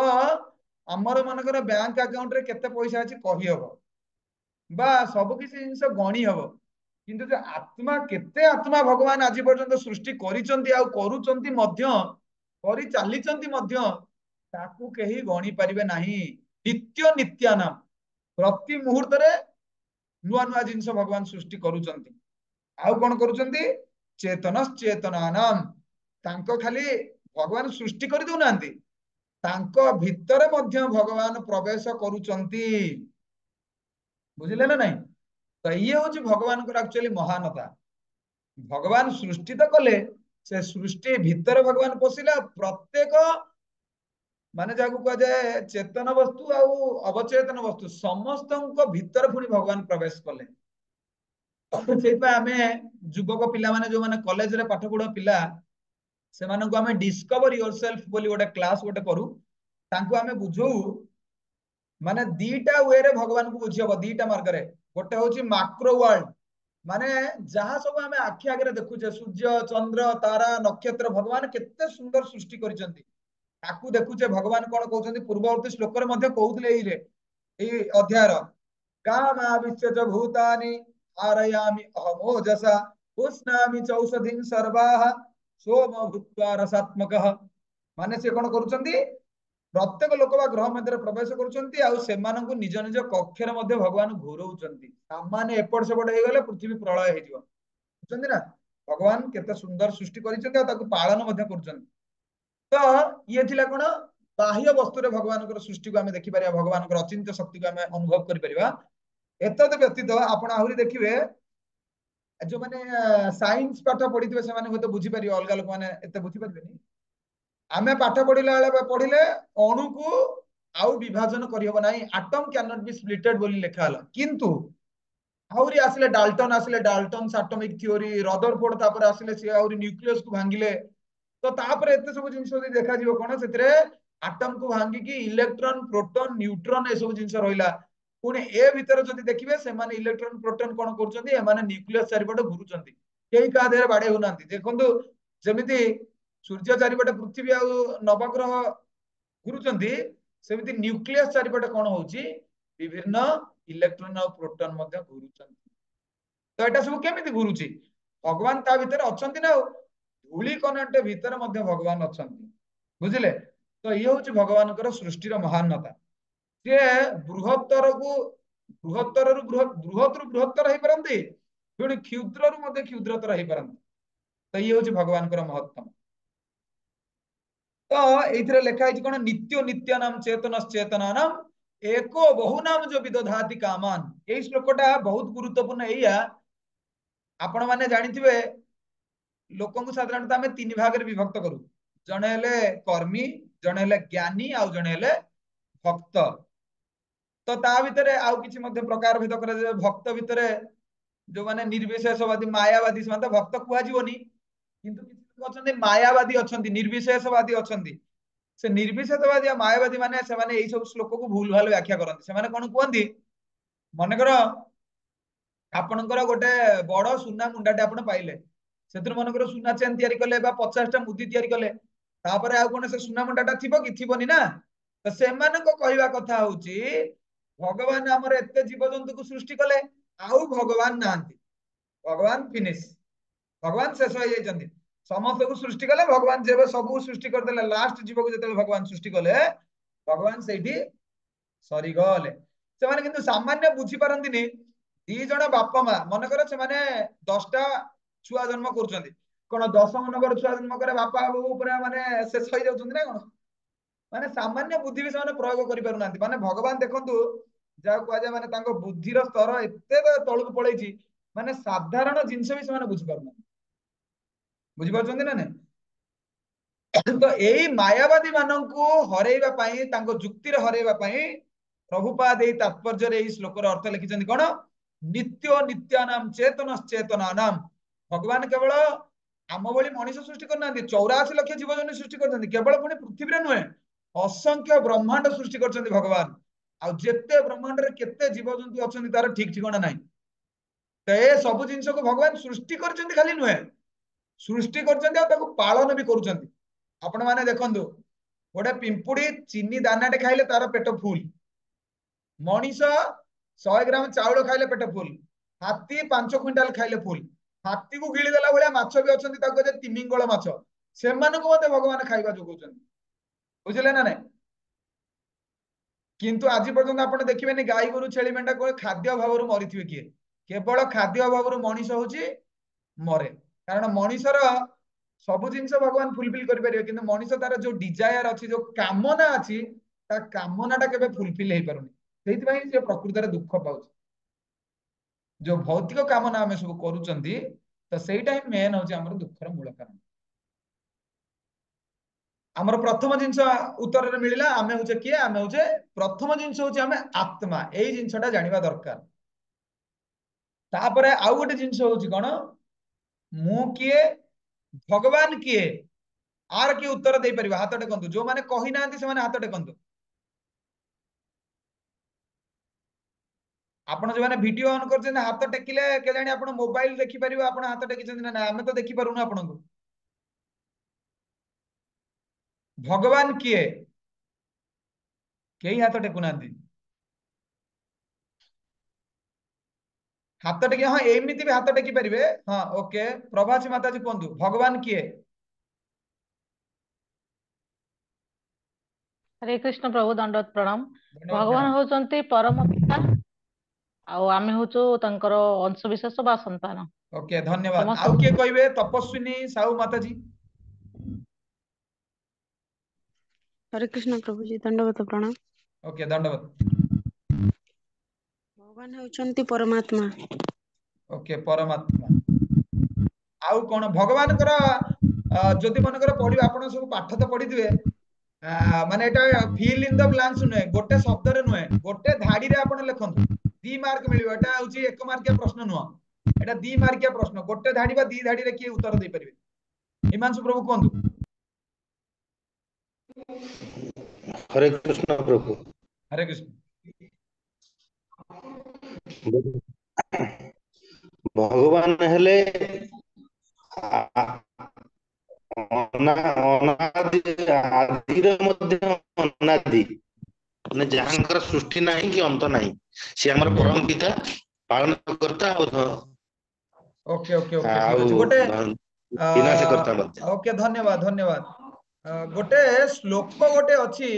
आमर मनकर बैंक अकाउंट रे केते पैसा अछि कहि हबो बा सब किसी जिंस गणी हबो किंतु जो आत्मा केते आत्मा भगवान आज पर्यंत सृष्टि करिसंती आ करूचंती मध्य करि चालिचंती मध्य ताकू केही गणी परिबे नाही। नित्य नित्यानाम प्रति मुहूर्त रे नुआ नुआ जिंस भगवान सृष्टि करूचंती। आउ कौन करूचंती चेतनस चेतनानाम तांको खाली भगवान सृष्टि कर दउनांती तांको भितर मध्य भगवान प्रवेश करूचंती। बुझिले ना नहीं। तो ये हूँ भगवान को एक्चुअली महानता। भगवान सृष्टि तो कले से सृष्टि भितर भगवान पशिला प्रत्येक माने जाकू कह जाए चेतन वस्तु आ अवचेतन वस्तु समस्त भितर पुणी भगवान प्रवेश कले। आमे युवक पिला माने जो माने कॉलेज रे पाठ पढ़ा पिला से मानक आमे डिस्कवर योरसेल्फ बोली गोटे क्लास गोटे करू तांको आमे बुझाऊ माने दीटा वे रे भगवान को बुझी हबो दीटा मार्ग रे। गोटे होची माक्रो वर्ल्ड माने जहाँ सब आमे आखि आगे देखुचे सूर्य चंद्र तारा नक्षत्र भगवान केते सुंदर सृष्टि करिसंती ताकू देखुचे भगवान कौन कहउछंती पूर्ववर्ती श्लोक रे मध्ये कहउतले एई अध्यायर कामाविश्य च भूतानि आरयामि अहमोजसा उष्णामि चौषधिं सर्वाः सोम भूत्वा रसात्मकः। माने से कौन करूछंती प्रत्येक लोक बा ग्रह मध्य प्रवेश करुछंती आ सेमानंकु निज निज कक्षर मध्य भगवान घोरउछंती सामान्य एपट सेपट हे गले पृथ्वी प्रलय हे जिवो बुझछंती ना। भगवान केते सुंदर सृष्टि करिछंती आ ताकु पालन मध्य करुछंती। तो ये थिला कोन बाह्य वस्तु रे भगवान कर सृष्टि को आमे देखि परिया भगवान कर अचिंत्य शक्ति को आमे अनुभव करि परिबा। एतद व्यतीत आपण आहुरी देखिबे जो माने साइंस पाठ पढितबे से माने होतो बुझी परियो अलगा लोक माने एते बुझी परिबेनी। आमे पाठ पढ़िला बेले पढ़िले अणु को आउ विभाजन करिहबो नाही atom can not be splitted बोली लेखा हला किंतु आउरी आसिले डाल्टन एटॉमिक थ्योरी रदरफोर्ड तापर आसिले से आउरी न्यूक्लियस को भांगिले। तो तापर एते सब जिंस देखा जीवो कोन सेतरे एटम को भांगी की इलेक्ट्रॉन प्रोटॉन न्यूट्रॉन ए सब जिंस रहिला पुणी ए भीतर जदि देखिबे से माने इलेक्ट्रॉन प्रोटॉन कोन करचंदी ए माने न्यूक्लियस चारिपट घुरुचंदी केही का देहरे बाडे होनांती देखंतु जेमिति सूर्य चारिपटे पृथ्वी आ नवग्रह घुरुचंदी सेमिति न्यूक्लियस चारिपटे कोन होउची विभिन्न इलेक्ट्रॉन और प्रोटॉन मध्ये घुरुचंदी। तो एटा सब केमिति घुरुची भगवान ता भीतर अछंती ना धूली कणाटे भीतर मध्ये भगवान अछंती बुझिले। तो ये होची भगवान कर सृष्टिर महानता से बृहत्तर को बृहत्तर रु बृहत्तर हे परंती पुणी क्षुद्र रु मध्ये क्षुद्रतर हे परंती। तो ये होची भगवान कर महत्तम। तो एथिरे लेखा है कौन नित्य नित्यानाम चेतनस चेतनानाम एको बहुनाम जो विदधाति कामान। एई श्लोकटा बहुत गुरुत्वपूर्ण एया आपण माने जानिथिबे लोकंकु साधारणतः आमे तीन भागरे विभक्त करू जणे हेले कर्मी जणे हेले ज्ञानी आ जणे हेले भक्त तो ता भितरे आउ किछि मध्ये प्रकार भेद करे जे भक्त भितरे जो माने निर्विशेषवादी मायावादी से भक्त कुआ जीवनी किंतु किछि लोक अछंती मायावादी अछंती निर्विशेषवादी अछंती से निर्विशेषवादी आ मायावादी माने से माने एई सब श्लोक को भूल भाल व्याख्या करंती से माने कोन कहंती मन कर आपनकर गोटे बड़ सुना मुंडाटे आपण पाइले सेतिर मन कर सुना चेन तयारी कले बा 50 टा मुदी तयारी कले तापर आ कोन से सुना मुंडाटा थिबो कि थिबोनी ना तो से माने को कहवा कथा होची भगवान हमर एते जीव जंतु को सृष्टि कले आउ भगवान नांती भगवान फिनिश भगवान शेष हो जाइछन्ती समस्त को सृष्टि कले भगवान जेबे सब सृष्टि कर देले लास्ट जीव को जते भगवान सृष्टि कले भगवान सेठी सरी गले से माने किंतु सामान्य बुझी पारंतीनी दी जण बापा मा मन कर से माने 10टा छुआ जन्म करूछन्ती कोन 10 नंबर छुआ जन्म करे बापा बाबू पूरा माने शेष हो जाउछन्ती ना कोन माने सामान्य बुद्धि भी से प्रयोग करि पारु नांती माने भगवान देखंतु जा को आजे माने तांको बुद्धिर स्तर एते तळु पळैछि माने साधारण जिंस भी से बुझी पारु नांती बुझी पारछन्ती ना ने तो एई मायावादी माननकु हरेइबा पई तांको जुक्ति रे हरेइबा पई प्रभुपाद एई तात्पर्य रे एई श्लोक रो अर्थ लिखिछन्ती कोन नित्यो नित्यानाम चेतनानाम भगवान केवल आम भली मनीष सृष्टि करना 84 लाख जीव जन्तु सृष्टि करछन्ती केवल पुणी पृथ्वी रे नुहे असंख्य ब्रह्मांड सृष्टि करछन्ती भगवान आ जेते ब्रह्मांड रे केते जीव जन्तु अछन्ती तार ठीक ठिकाना नाही तो ए सब जिंस को भगवान सृष्टि करछन्ती खाली नुहे सृष्टि करछन्ती आ ताको पालन भी करूछन्ती आपण माने देखंतु गोटे पिंपुड़ी चीनी दानाटे खाइले तार पेट फुल मनीष 100 ग्राम चाउल खाइले पेट फुल हाथी 5 क्विंटाल खाइले फुल हाथी को गिली देला भलिया माछ भी अछन्ती ताको जे तिमिंगल माछ सेमानको मते भगवान खाइबा जोगौछन्ती बुझिले ना नै किंतु आज पर्यंत आपण देखिबेनी गाई गोरु छेली मेंढा को खाद्य अभावरु मरिथिबे किए केवल खाद्य अभावरु मनीष होची मरे कारण मनीषर सब जिनस भगवान फुलफिल करि परिबे किंतु मनीष तार जो डिजायर अछि जो कामना अछि ता कामनाटा केबे फुलफिल हेइ पारुनी सेहि पई जे प्रकृति रे दुख पाउछ जो भौतिक कामना हमें सब करूचंती तो सेहिटा ही मेन होची हमर दुखर मूल कारण हमर प्रथम जिंस उत्तर रे मिलिला आमे होचे किए आमे होचे प्रथम जिंस होचे आमे आत्मा एई जिंसटा जानिबा दरकार तापरे आउ गोटे जिंस होची कोन मु किए भगवान किए आर की उत्तर दे परिबा हाथ टेकंतु जो माने कहि नांती से माने हाथ टेकंतु आपण जो माने वीडियो ऑन करछन हाथ टेकिले के जानि आपण मोबाइल देखि परिबा आपण हाथ टेकिछन ना हमें तो देखि पारुना आपण को भगवान किए केही हाथ टेकु नांती हाथ टेकी हाँ एमिति भी हाथ टेकी परिबे हाँ ओके प्रभासी माता जी कोंदु भगवान किए हरे कृष्ण प्रभु दंडवत प्रणाम भगवान होचंती परम पिता आउ आमे होचो तंकर अंश विशेष बा संतान ओके धन्यवाद आउ के कहबे तपस्विनी साहू माता जी हरे कृष्ण प्रभु जी दंडवत प्रणाम ओके दंडवत भगवान होचंती परमात्मा ओके परमात्मा आउ कोन भगवान कर जदि मन कर पढिबा आपण सब पाठ तो पढि दिबे माने एटा फिल इन द ब्लैंक्स नुहे गोटे शब्द रे नुहे गोटे धाडी रे आपण लिखंतु 2 मार्क मिलिबो एटा होची 1 मार्किया प्रश्न नुह एटा 2 मार्किया प्रश्न गोटे धाडी बा 2 धाडी रे की उत्तर दे परिबे हिमांशु प्रभु कोंदु हरे कृष्ण प्रभु हरे कृष्ण भगवान हेले अनादि माने जहांकर सृष्टि नहीं कि अंत नहीं से हमर परम पिता पालन करता ओके ओके ओके गोटे विनाश करता मत ओके धन्यवाद धन्यवाद गोटे श्लोक गोटे अछि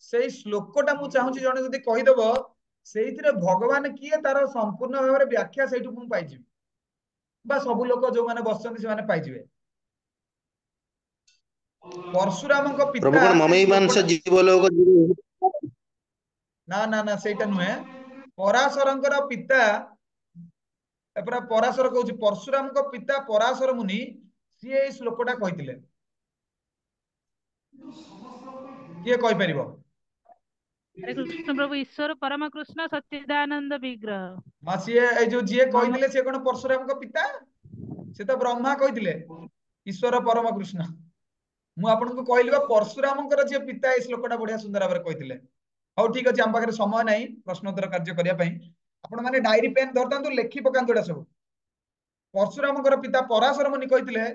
सेही श्लोकटा मु चाहूची जने जदी कहि देबो सेहितरे भगवान किए तार संपूर्ण भाव रे व्याख्या सेहिटु मु पाइ जिवि बा सब लोक जो माने बसचंती से माने पाइ जिवे परशुराम को पिता प्रभु ममई मांस जीव लोक ନା ନା ନା ସେଇଟା ନୁହେଁ। ପରାଶରଙ୍କର ପିତା ଏପରା ପରାଶର କହୁଛି ପରଶୁରାମଙ୍କ ପିତା ପରାଶର ମୁନି ସିଏ ଏଇ ଶ୍ଲୋକଟା କହିଥିଲେ। କିଏ କହିପାରିବ? हरे कृष्ण प्रभु ईश्वर परम कृष्ण सच्चिदानंद विग्रह। ହଁ ସିଏ ଏଇ ଯୋଉ ଯିଏ କହିଥିଲେ ସିଏ କଣ ପରଶୁରାମଙ୍କ ପିତା? ସେ ତ ବ୍ରହ୍ମା କହିଥିଲେ ଈଶ୍ୱର ପରମ କୃଷ୍ଣ। ମୁଁ ଆପଣଙ୍କୁ କହିଲି ବା ପରଶୁରାମଙ୍କର ଯିଏ ପିତା ଏଇ ଶ୍ଲୋକଟା ବଢିଆ ସୁନ୍ଦର ଭାବରେ କହିଥିଲେ। ହଉ ଠିକ ଅଛି, ଆମ ପାଖରେ ସମୟ ନାହିଁ ପ୍ରଶ୍ନୋତ୍ତର କାର୍ଯ୍ୟ କରିବା ପାଇଁ। ଆପଣ ମାନେ ଡାଇରୀ ପେନ୍ ଧରିଥାନ୍ତୁ, ଲେଖି ପକାନ୍ତୁ ଏଟା ସବୁ। ପରଶୁରାମଙ୍କର ପିତା ପରାଶର ମୁନି କହିଥିଲେ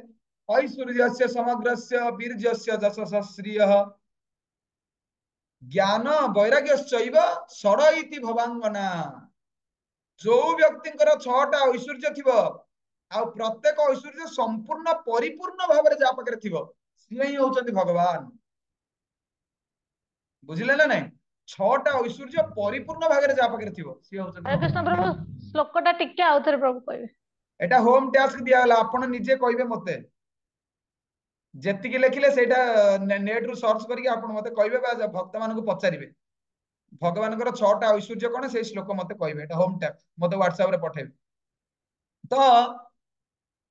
ଐଶ୍ୱର୍ଯ୍ୟସ୍ୟ ସମଗ୍ରସ୍ୟ ବୀର୍ଯ୍ୟସ୍ୟ ଯଶସ ଶ୍ରିୟଃ ଜ୍ଞାନ ବୈରାଗ୍ୟଶ୍ଚୈବ ଷଡ ଇତି ଭବାଙ୍ଗନା। ଯୋଉ ବ୍ୟକ୍ତିଙ୍କର 6ଟା ଐଶ୍ୱର୍ଯ୍ୟ ଥିବ ଆଉ ପ୍ରତ୍ୟେକ ଐଶ୍ୱର୍ଯ୍ୟ ସମ୍ପୂର୍ଣ୍ଣ ପରିପୂର୍ଣ୍ଣ ଭାବରେ ଯାହା ପାଖରେ ଥିବ ସିଏ ହିଁ ହଉଛନ୍ତି ଭଗବାନ। ବୁଝିଲେ ନା ନାଇଁ? 6ଟା ଐଶ୍ୱର୍ଯ୍ୟ ପରିପୂର୍ଣ୍ଣ ଭାବରେ ଯାହା ପାଖରେ ଥିବ ସିଏ ହଉଛନ୍ତି ହରେ କୃଷ୍ଣ ପ୍ରଭୁ ଶ୍ଲୋକଟା ଟିକେ ଆଉଥରେ ପ୍ରଭୁ କହିବେ। ଏଟା ହୋମ ଟାସ୍କ ଦିଆଗଲା, ଆପଣ ନିଜେ କହିବେ ମତେ। ଯେତିକି ଲେଖିଲେ ସେଇଟା ନେଟ ରୁ ସର୍ଚ୍ଚ କରିକି ଆପଣ ମତେ କହିବେ ବା ଭକ୍ତ ମାନଙ୍କୁ ପଚାରିବେ ଭଗବାନଙ୍କର 6ଟା ଐଶ୍ୱର୍ଯ୍ୟ କଣ, ସେଇ ଶ୍ଲୋକ ମତେ କହିବେ। ଏଟା ହୋମ ଟାସ୍କ, ମତେ ହ୍ୱାଟ୍ସଆପ ରେ ପଠେଇବେ। ତ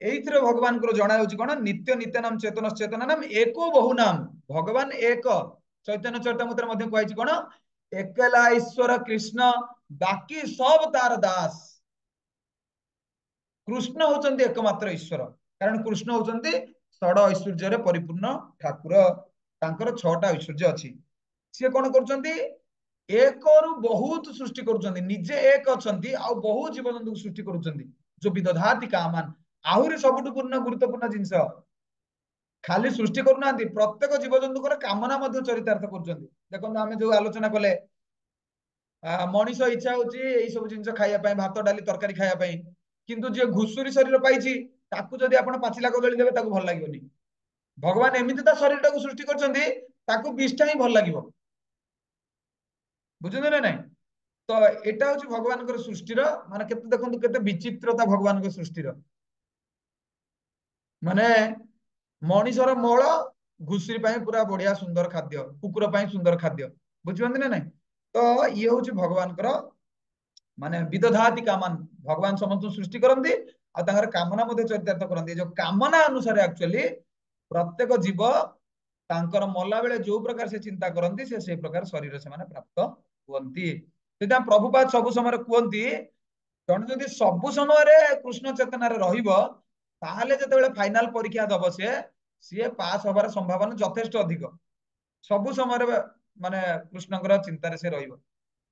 ଏଇଥିରେ ଭଗବାନଙ୍କର ଜଣା ହେଉଛି କଣ, ନିତ୍ୟ ନିତ୍ୟାନାମ ଚେତନ ଚେତନ ନାମ एको ବହୁ ନାମ। ଭଗବାନ ଏକ, ଚୈତନ୍ୟ ଚରିତାମୃତରେ ମଧ୍ୟ କୁହାଯାଇଛି କଣ, ଏକଲା ଈଶ୍ୱର କୃଷ୍ଣ ବାକି ସବ ତାର ଦାସ। କୃଷ୍ଣ ହଉଛନ୍ତି ଏକମାତ୍ର ଈଶ୍ୱର, କାରଣ କୃଷ୍ଣ ହଉଛନ୍ତି ଷଡ ଐଶ୍ୱର୍ଯ୍ୟରେ ପରିପୂର୍ଣ୍ଣ ଠାକୁର। ତାଙ୍କର 6ଟା ଐଶ୍ୱର୍ଯ୍ୟ ଅଛି। ସିଏ କଣ କରୁଛନ୍ତି, ଏକରୁ ବହୁତ ସୃଷ୍ଟି କରୁଛନ୍ତି। ନିଜେ ଏକ ଅଛନ୍ତି ଆଉ ବହୁ ଜୀବଜନ୍ତୁଙ୍କୁ ସୃଷ୍ଟି କରୁଛନ୍ତି। ଯୋଉ ବିଦଧାତି କାମାନ, ଆହୁରି ସବୁଠୁ ଗୁରୁତ୍ୱପୂର୍ଣ୍ଣ ଜିନିଷ, ଖାଲି ସୃଷ୍ଟି କରୁନାହାନ୍ତି, ପ୍ରତ୍ୟେକ ଜୀବଜନ୍ତୁଙ୍କର କାମନା ମଧ୍ୟ ଚରିତାର୍ଥ କରୁଛନ୍ତି। ଦେଖନ୍ତୁ ଆମେ ଯୋଉ ଆଲୋଚନା କଲେ ମଣିଷ ଇଚ୍ଛା ହଉଛି ଏଇ ସବୁ ଜିନିଷ ଖାଇବା ପାଇଁ, ଭାତ ଡାଲି ତରକାରୀ ଖାଇବା ପାଇଁ, କିନ୍ତୁ ଯିଏ ଘୁଷୁରୀ ଶରୀର ପାଇଛି ତାକୁ ଯଦି ଆପଣ ପାଚିଲା କଦଳୀ ଦେବେ ତାକୁ ଭଲ ଲାଗିବନି। ଭଗବାନ ଏମିତି ତା ଶରୀରଟାକୁ ସୃଷ୍ଟି କରିଛନ୍ତି ତାକୁ ବିଷ୍ଟା ହିଁ ଭଲ ଲାଗିବ। ବୁଝୁଛନ୍ତି ନା ନାଇଁ? ତ ଏଟା ହଉଛି ଭଗବାନଙ୍କର ସୃଷ୍ଟିର ମାନେ କେତେ, ଦେଖନ୍ତୁ କେତେ ବିଚିତ୍ରତା ଭଗବାନଙ୍କ ସୃଷ୍ଟିର। ମାନେ ମଣିଷର ମଳ ଘୁଷୁରୀ ପାଇଁ ପୁରା ବଢିଆ ସୁନ୍ଦର ଖାଦ୍ୟ, କୁକୁର ପାଇଁ ସୁନ୍ଦର ଖାଦ୍ୟ। ବୁଝିପାରନ୍ତି ନା ନାଇଁ? ତ ଇଏ ହଉଛି ଭଗବାନଙ୍କର ମାନେ ବିଦଧାତି କାମାନ। ଭଗବାନ ସମସ୍ତଙ୍କୁ ସୃଷ୍ଟି କରନ୍ତି ଆଉ ତାଙ୍କର କାମନା ମଧ୍ୟ ଚରିତାର୍ଥ କରନ୍ତି। ଯୋଉ କାମନା ଅନୁସାରେ ଆକ୍ଚୁଆଲି ପ୍ରତ୍ୟେକ ଜୀବ ତାଙ୍କର ମଲା ବେଳେ ଯୋଉ ପ୍ରକାର ସେ ଚିନ୍ତା କରନ୍ତି ସେ ସେଇ ପ୍ରକାର ଶରୀର ସେମାନେ ପ୍ରାପ୍ତ ହୁଅନ୍ତି। ସେଥିପାଇଁ ପ୍ରଭୁପାଦ ସବୁ ସମୟରେ କୁହନ୍ତି, ଜଣେ ଯଦି ସବୁ ସମୟରେ କୃଷ୍ଣ ଚେତନାରେ ରହିବ ତାହେଲେ ଯେତେବେଳେ ଫାଇନାଲ ପରୀକ୍ଷା ଦବ ସିଏ ପାସ୍ ହବାର ସମ୍ଭାବନା ଯଥେଷ୍ଟ ଅଧିକ। ସବୁ ସମୟରେ ମାନେ କୃଷ୍ଣଙ୍କର ଚିନ୍ତାରେ ସେ ରହିବ।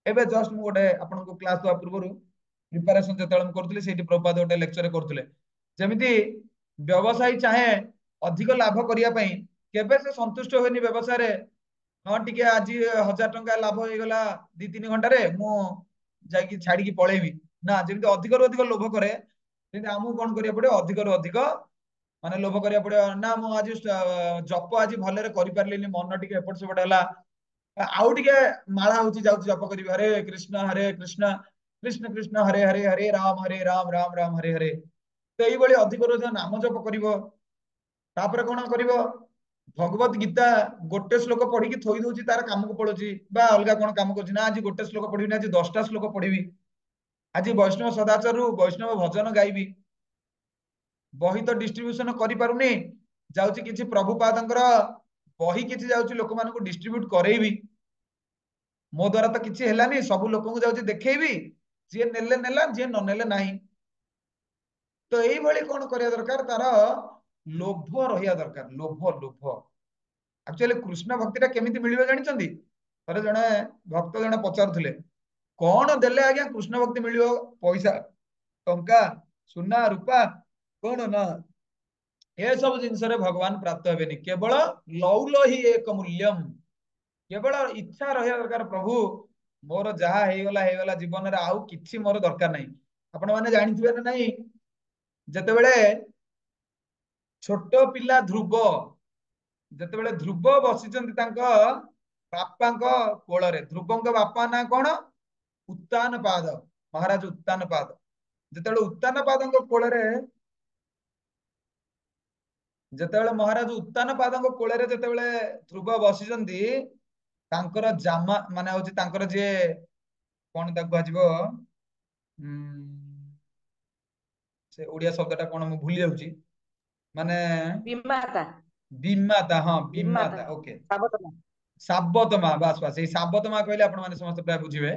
ଏବେ ଜଷ୍ଟ ମୁଁ ଗୋଟେ ଆପଣଙ୍କୁ କ୍ଲାସ ଦେବା ପୂର୍ବରୁ ପ୍ରିପାରେସନ ଯେତେବେଳେ ମୁଁ କରୁଥିଲି, ସେଇଠି ପ୍ରଭୁପାଦ ଗୋଟେ ଲେକ୍ଚରରେ କରୁଥିଲେ, ଯେମିତି ବ୍ୟବସାୟୀ ଚାହେଁ ଅଧିକ ଲାଭ କରିବା ପାଇଁ, କେବେ ସେ ସନ୍ତୁଷ୍ଟ ହୁଏନି ବ୍ୟବସାୟରେ। ହଁ ଟିକେ ଆଜି 1000 ଟଙ୍କା ଲାଭ ହେଇଗଲା 2-3 ଘଣ୍ଟାରେ, ମୁଁ ଯାଇକି ଛାଡିକି ପଳେଇବି ନା। ଯେମିତି ଅଧିକରୁ ଅଧିକ ଲୋଭ କରେ, ସେମିତି ଆମକୁ କଣ କରିବାକୁ ପଡିବ, ଅଧିକରୁ ଅଧିକ ମାନେ ଲୋଭ କରିବାକୁ ପଡିବ। ନା ମୁଁ ଆଜି ଜପ ଆଜି ଭଲରେ କରିପାରିଲିନି, ମନ ଟିକେ ଏପଟ ସେପଟ ହେଲା, ଆଉ ଟିକେ ମାଳା ହଉଛି ଯାଉଛି ଜପ କରିବି, ହରେ କୃଷ୍ଣ କୃଷ୍ଣ କୃଷ୍ଣ ହରେ ହରେ, ହରେ ରାମ ରାମ ରାମ ହରେ ହରେ। ତ ଏଇଭଳି ଅଧିକରୁ ଅଧିକ ନାମ ଜପ କରିବ। ତାପରେ କଣ କରିବ, ଭଗବତ ଗୀତା ଗୋଟେ ଶ୍ଲୋକ ପଢିକି ଥୋଇ ଦଉଛି, ତାର କାମକୁ ପଳଉଛି ବା ଅଲଗା କଣ କାମ କରୁଛି ନା, ଆଜି ଗୋଟେ ଶ୍ଲୋକ ପଢିବିନି, ଆଜି 10ଟା ଶ୍ଲୋକ ପଢିବି, ଆଜି ବୈଷ୍ଣବ ସଦାଚାରରୁ ବୈଷ୍ଣବ ଭଜନ ଗାଇବି। ବହି ତ ଡିଷ୍ଟ୍ରିବ୍ୟୁସନ କରିପାରୁନି, ଯାଉଛି କିଛି ପ୍ରଭୁପାଦଙ୍କର ବହି କିଛି ଯାଉଛି ଲୋକମାନଙ୍କୁ ଡିଷ୍ଟ୍ରିବ୍ୟୁଟ କରେଇବି। ମୋ ଦ୍ଵାରା ତ କିଛି ହେଲାନି, ସବୁ ଲୋକଙ୍କୁ ଯାଉଛି ଦେଖେଇବି, ଯିଏ ନେଲେ ନେଲା, ଯିଏ ନ ନେଲେ ନାହିଁ। ତ ଏଇଭଳି କଣ କରିବା ଦରକାର, ତାର ଲୋଭ ରହିବା ଦରକାର। ଲୋଭ ଲୋଭ ଆକ୍ଚୁଆଲି କୃଷ୍ଣ ଭକ୍ତିଟା କେମିତି ମିଳିବ ଜାଣିଛନ୍ତି? ଥରେ ଜଣେ ଭକ୍ତ ଜଣେ ପଚାରୁଥିଲେ, କଣ ଦେଲେ ଆଜ୍ଞା କୃଷ୍ଣ ଭକ୍ତି ମିଳିବ? ପଇସା, ଟଙ୍କା, ସୁନା, ରୂପା କଣ? ନା ଏସବୁ ଜିନିଷରେ ଭଗବାନ ପ୍ରାପ୍ତ ହେବେନି। କେବଳ ଲୌଲ ହି ଏକ ମୂଲ୍ୟମ୍। କେବଳ ଇଚ୍ଛା ରହିବା ଦରକାର, ପ୍ରଭୁ ମୋର ଯାହା ହେଇଗଲା ହେଇଗଲା ଜୀବନରେ, ଆଉ କିଛି ମୋର ଦରକାର ନାହିଁ। ଆପଣ ମାନେ ଜାଣିଥିବେ ନା ନାହିଁ, ଯେତେବେଳେ ଛୋଟ ପିଲା ଧ୍ରୁବ, ଯେତେବେଳେ ଧ୍ରୁବ ବସିଛନ୍ତି ତାଙ୍କ ବାପାଙ୍କ କୋଳରେ, ଧ୍ରୁବଙ୍କ ବାପା ନାଁ କଣ? ଉତ୍ତାନ ପାଦ, ମହାରାଜ ଉତ୍ତାନ ପାଦ। ଯେତେବେଳେ ଉତ୍ତାନ ପାଦଙ୍କ କୋଳରେ, ଯେତେବେଳେ ମହାରାଜ ଉତ୍ତାନ ପାଦଙ୍କ କୋଳରେ ଯେତେବେଳେ ଧ୍ରୁବ ବସିଛନ୍ତି, ତାଙ୍କର ଜାମା ମାନେ ହଉଛି ତାଙ୍କର ଯିଏ କଣ ତାକୁ କୁହାଯିବ ସେ ଓଡିଆ ଶବ୍ଦଟା କଣ ମୁଁ ଭୁଲି ଯାଉଛି ମାନେ ବିମାତା ବିମାତା ହଁ ବିମାତା ବିମାତା ଓକେ ସାବତମା ସାବତ ମା ବାସ୍ ବାସ୍ ଏଇ ସାବତ ମା କହିଲେ ଆପଣ ମାନେ ସମସ୍ତେ ପ୍ରାୟ ବୁଝିବେ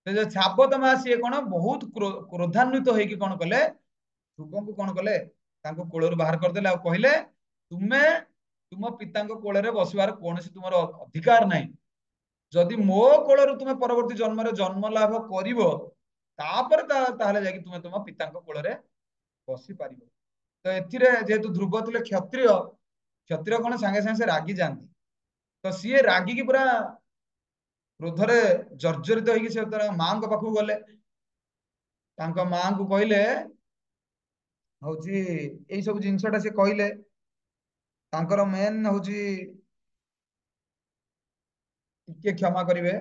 ସେ ଯୋଉ ସାବତ ମା ସିଏ କଣ ବହୁତ କ୍ରୋଧାନ୍ୱିତ ହେଇକି କଣ କଲେ ଧ୍ରୁବଙ୍କୁ କଣ କଲେ ତାଙ୍କୁ କୋଳରୁ ବାହାର କରିଦେଲେ ଆଉ କହିଲେ ତୁମେ ତୁମ ପିତାଙ୍କ କୋଳରେ ବସିବାର କୌଣସି ତୁମର ଅଧିକାର ନାହିଁ ଯଦି ମୋ କୋଳରୁ ତୁମେ ପରବର୍ତ୍ତୀ ଜନ୍ମରେ ଜନ୍ମ ଲାଭ କରିବ ତାପରେ ତାହେଲେ ଯାଇକି ତୁମେ ତୁମ ପିତାଙ୍କ କୋଳରେ ବସିପାରିବ ତ ଏଥିରେ ଯେହେତୁ ଧ୍ରୁବ ଥିଲେ କ୍ଷତ୍ରିୟ କ୍ଷତ୍ରିୟ କଣ ସାଙ୍ଗେ ସାଙ୍ଗେ ସେ ରାଗି ଯାଆନ୍ତି ତ ସିଏ ରାଗିକି ପୁରା କ୍ରୋଧରେ ଜର୍ଜରିତ ହେଇକି ସେ ତାର ମାଙ୍କ ପାଖକୁ ଗଲେ ତାଙ୍କ ମାଙ୍କୁ କହିଲେ ହଉଛି ଏଇ ସବୁ ଜିନିଷଟା ସେ କହିଲେ ତାଙ୍କର ମେନ୍ ହଉଛି ଟିକେ କ୍ଷମା କରିବେ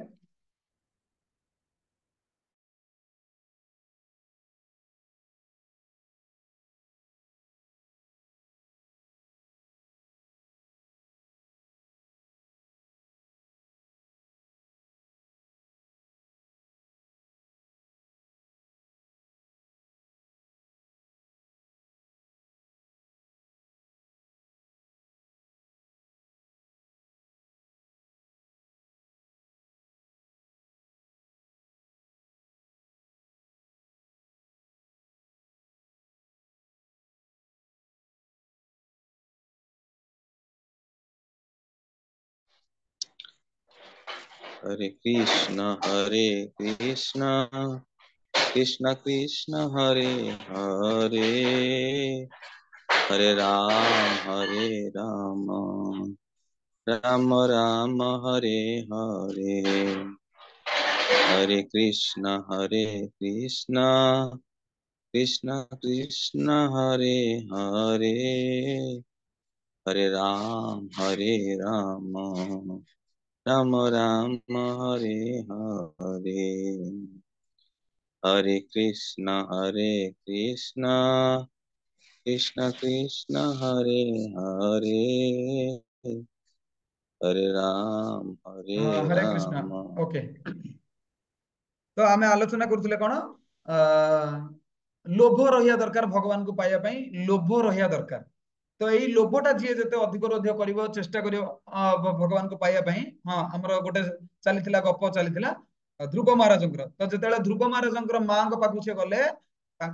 हरे कृष्ण कृष्ण कृष्ण हरे हरे हरे राम राम राम हरे हरे हरे कृष्ण कृष्ण कृष्ण हरे हरे हरे राम राम राम हरे हरे हरे कृष्ण कृष्ण कृष्ण हरे हरे हरे राम हरे कृष्ण ओके तो आम आलोचना करुले कौन लोभ रहा दरकार भगवान को पाइबा पई लोभ रहा दरकार तो यही लोभटा जी जिते अधिक अधिक कर चेष्टा कर भगवान को पाइबा पई हाँ हमर गोटे चली गप चली ध्रुव महाराज तो जिते ध्रुव महाराज माँ पाखु से गले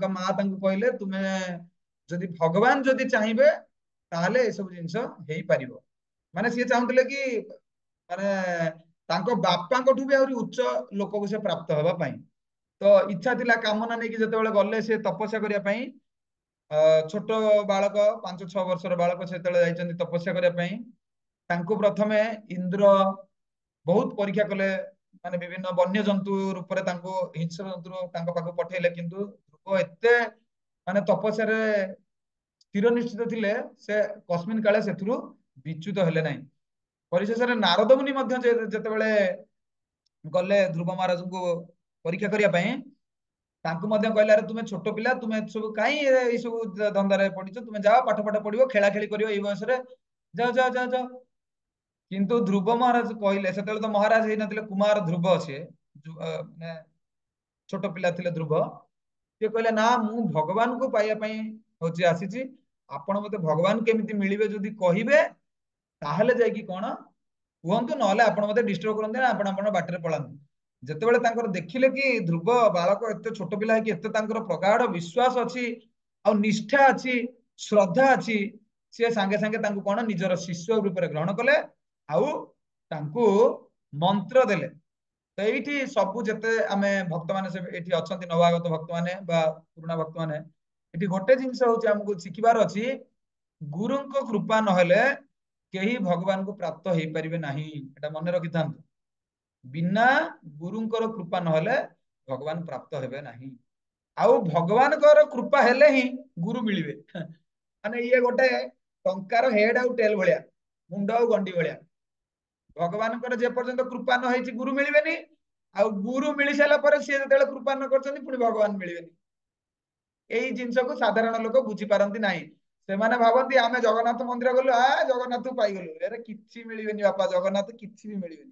माँ कहले तुम्हें जदि भगवान जदि चाहिए ताहले ये सब जिनस हो पार माने सी चाहूले कि माने तांको बापांकठू भी आहरी उच्च लोक को से प्राप्त हवा पाई तो इच्छा थिला कामना नहीं कि जते गले से तपस्या करिया पाई छोट बालक 5-6 वर्षर बालक से तपस्या करने तांको प्रथमे इंद्र बहुत परीक्षा कले माने विभिन्न वन्य जंतु रूप में हिंस्र जंतु पाख पठेले किंतु ध्रुव एते माने तपस्या स्थिर निश्चित थिले से कस्मिन काले सेथुरु विच्युत हेले नहीं परिशेष नारद मुनि जेतेबेले गले ध्रुव महाराज को परीक्षा करने कहले अरे तुम्हें छोट पिला तुम्हें सब कहीं सब धंदारे पड़िछ तुम्हें जाओ पाठ पाठ पढ़ो खेला खेली करियो एई बयस रे जाओ जाओ जाओ जाओ किंतु ध्रुव महाराज कहले से तो महाराज ही नथिले कुमार ध्रुव से माने छोट पिला थिले ध्रुव से कहले ना मु भगवान को पाइबा पई होची आसीची आपण मते भगवान केमिति मिलिबे जदि कहिबे ताहले जाय कि कोन कहतु ना आप डिस्टर्ब करते ना आपण बाटर पलांतु जितेबाला देखिले कि ध्रुव बालक एत छोट पिला एत प्रगाढ़ विश्वास अच्छी आ निष्ठा अच्छी श्रद्धा अच्छी सी सांगे सांगे कौन निजर शिष्य रूप में ग्रहण कले आउ मंत्र देले तो ये सबू जिते आम भक्त मैंने अच्छा नवागत भक्त मैंने पुराणा भक्त मैंने ये गोटे जिनस हूँ शिखबार अच्छी गुरु कृपा नहेले केही भगवान को प्राप्त हो पारे ना एटा मन रखि था बिना गुरुंकर कृपा नहेले भगवान प्राप्त हेबे नाही आउ भगवान कृपा हेले ही गुरु मिलिबे माने ये गोटे टंकार हेड आउ टेल भलिया मुंड आउ गंडी भलिया भगवान जे पर्यंत कृपा न होईची गुरु मिलिबेनी आउ गुरु मिली साला पर से जते कृपा न करछन्ती पुनी भगवान मिलिबेनी एई जिंस को साधारण लोक बुझी पारंती नाही सेमाने भाबंती आमे जगन्नाथ मंदिर गलु जगन्नाथ पाई गलु अरे किछि मिलिबेनी बापा जगन्नाथ किछि भी मिलिबेनी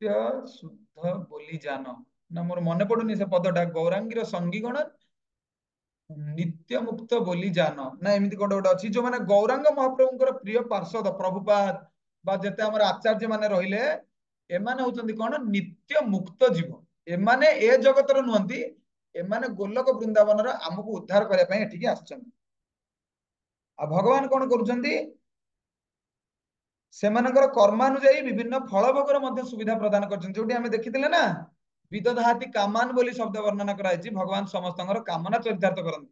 ନିତ୍ୟ ଶୁଦ୍ଧ ବୋଲି ଜାନ ନା ମୋର ମନେ ପଡୁନି ସେ ପଦଟା ଗୌରାଙ୍ଗୀର ସଙ୍ଗୀ ଗଣ ନିତ୍ୟ ମୁକ୍ତ ବୋଲି ଜାନ ନା ଏମିତି ଗୋଟେ ଗୋଟେ ଅଛି ଯୋଉମାନେ ଗୌରାଙ୍ଗ ମହାପ୍ରଭୁଙ୍କର ପ୍ରିୟ ପାର୍ଷଦ ପ୍ରଭୁପାଦ ବା ଯେତେ ଆମର ଆଚାର୍ଯ୍ୟ ମାନେ ରହିଲେ ଏମାନେ ହଉଛନ୍ତି କଣ ନିତ୍ୟ ମୁକ୍ତ ଜୀବ ଏମାନେ ଏ ଜଗତର ନୁହନ୍ତି ଏମାନେ ଗୋଲକ ବୃନ୍ଦାବନର ଆମକୁ ଉଦ୍ଧାର କରିବା ପାଇଁ ଏଠିକି ଆସିଛନ୍ତି ଆଉ ଭଗବାନ କଣ କରୁଛନ୍ତି ସେମାନଙ୍କର କର୍ମାନୁଯାୟୀ ବିଭିନ୍ନ ଫଳ ଭୋଗର ମଧ୍ୟ ସୁବିଧା ପ୍ରଦାନ କରିଛନ୍ତି ଯୋଉଠି ଆମେ ଦେଖିଥିଲେ ନା ବିଦଧାତି କାମାନ ବୋଲି ଶବ୍ଦ ବର୍ଣ୍ଣନା କରାଯାଇଛି ଭଗବାନ ସମସ୍ତଙ୍କର କାମନା ଚରିତାର୍ଥ କରନ୍ତି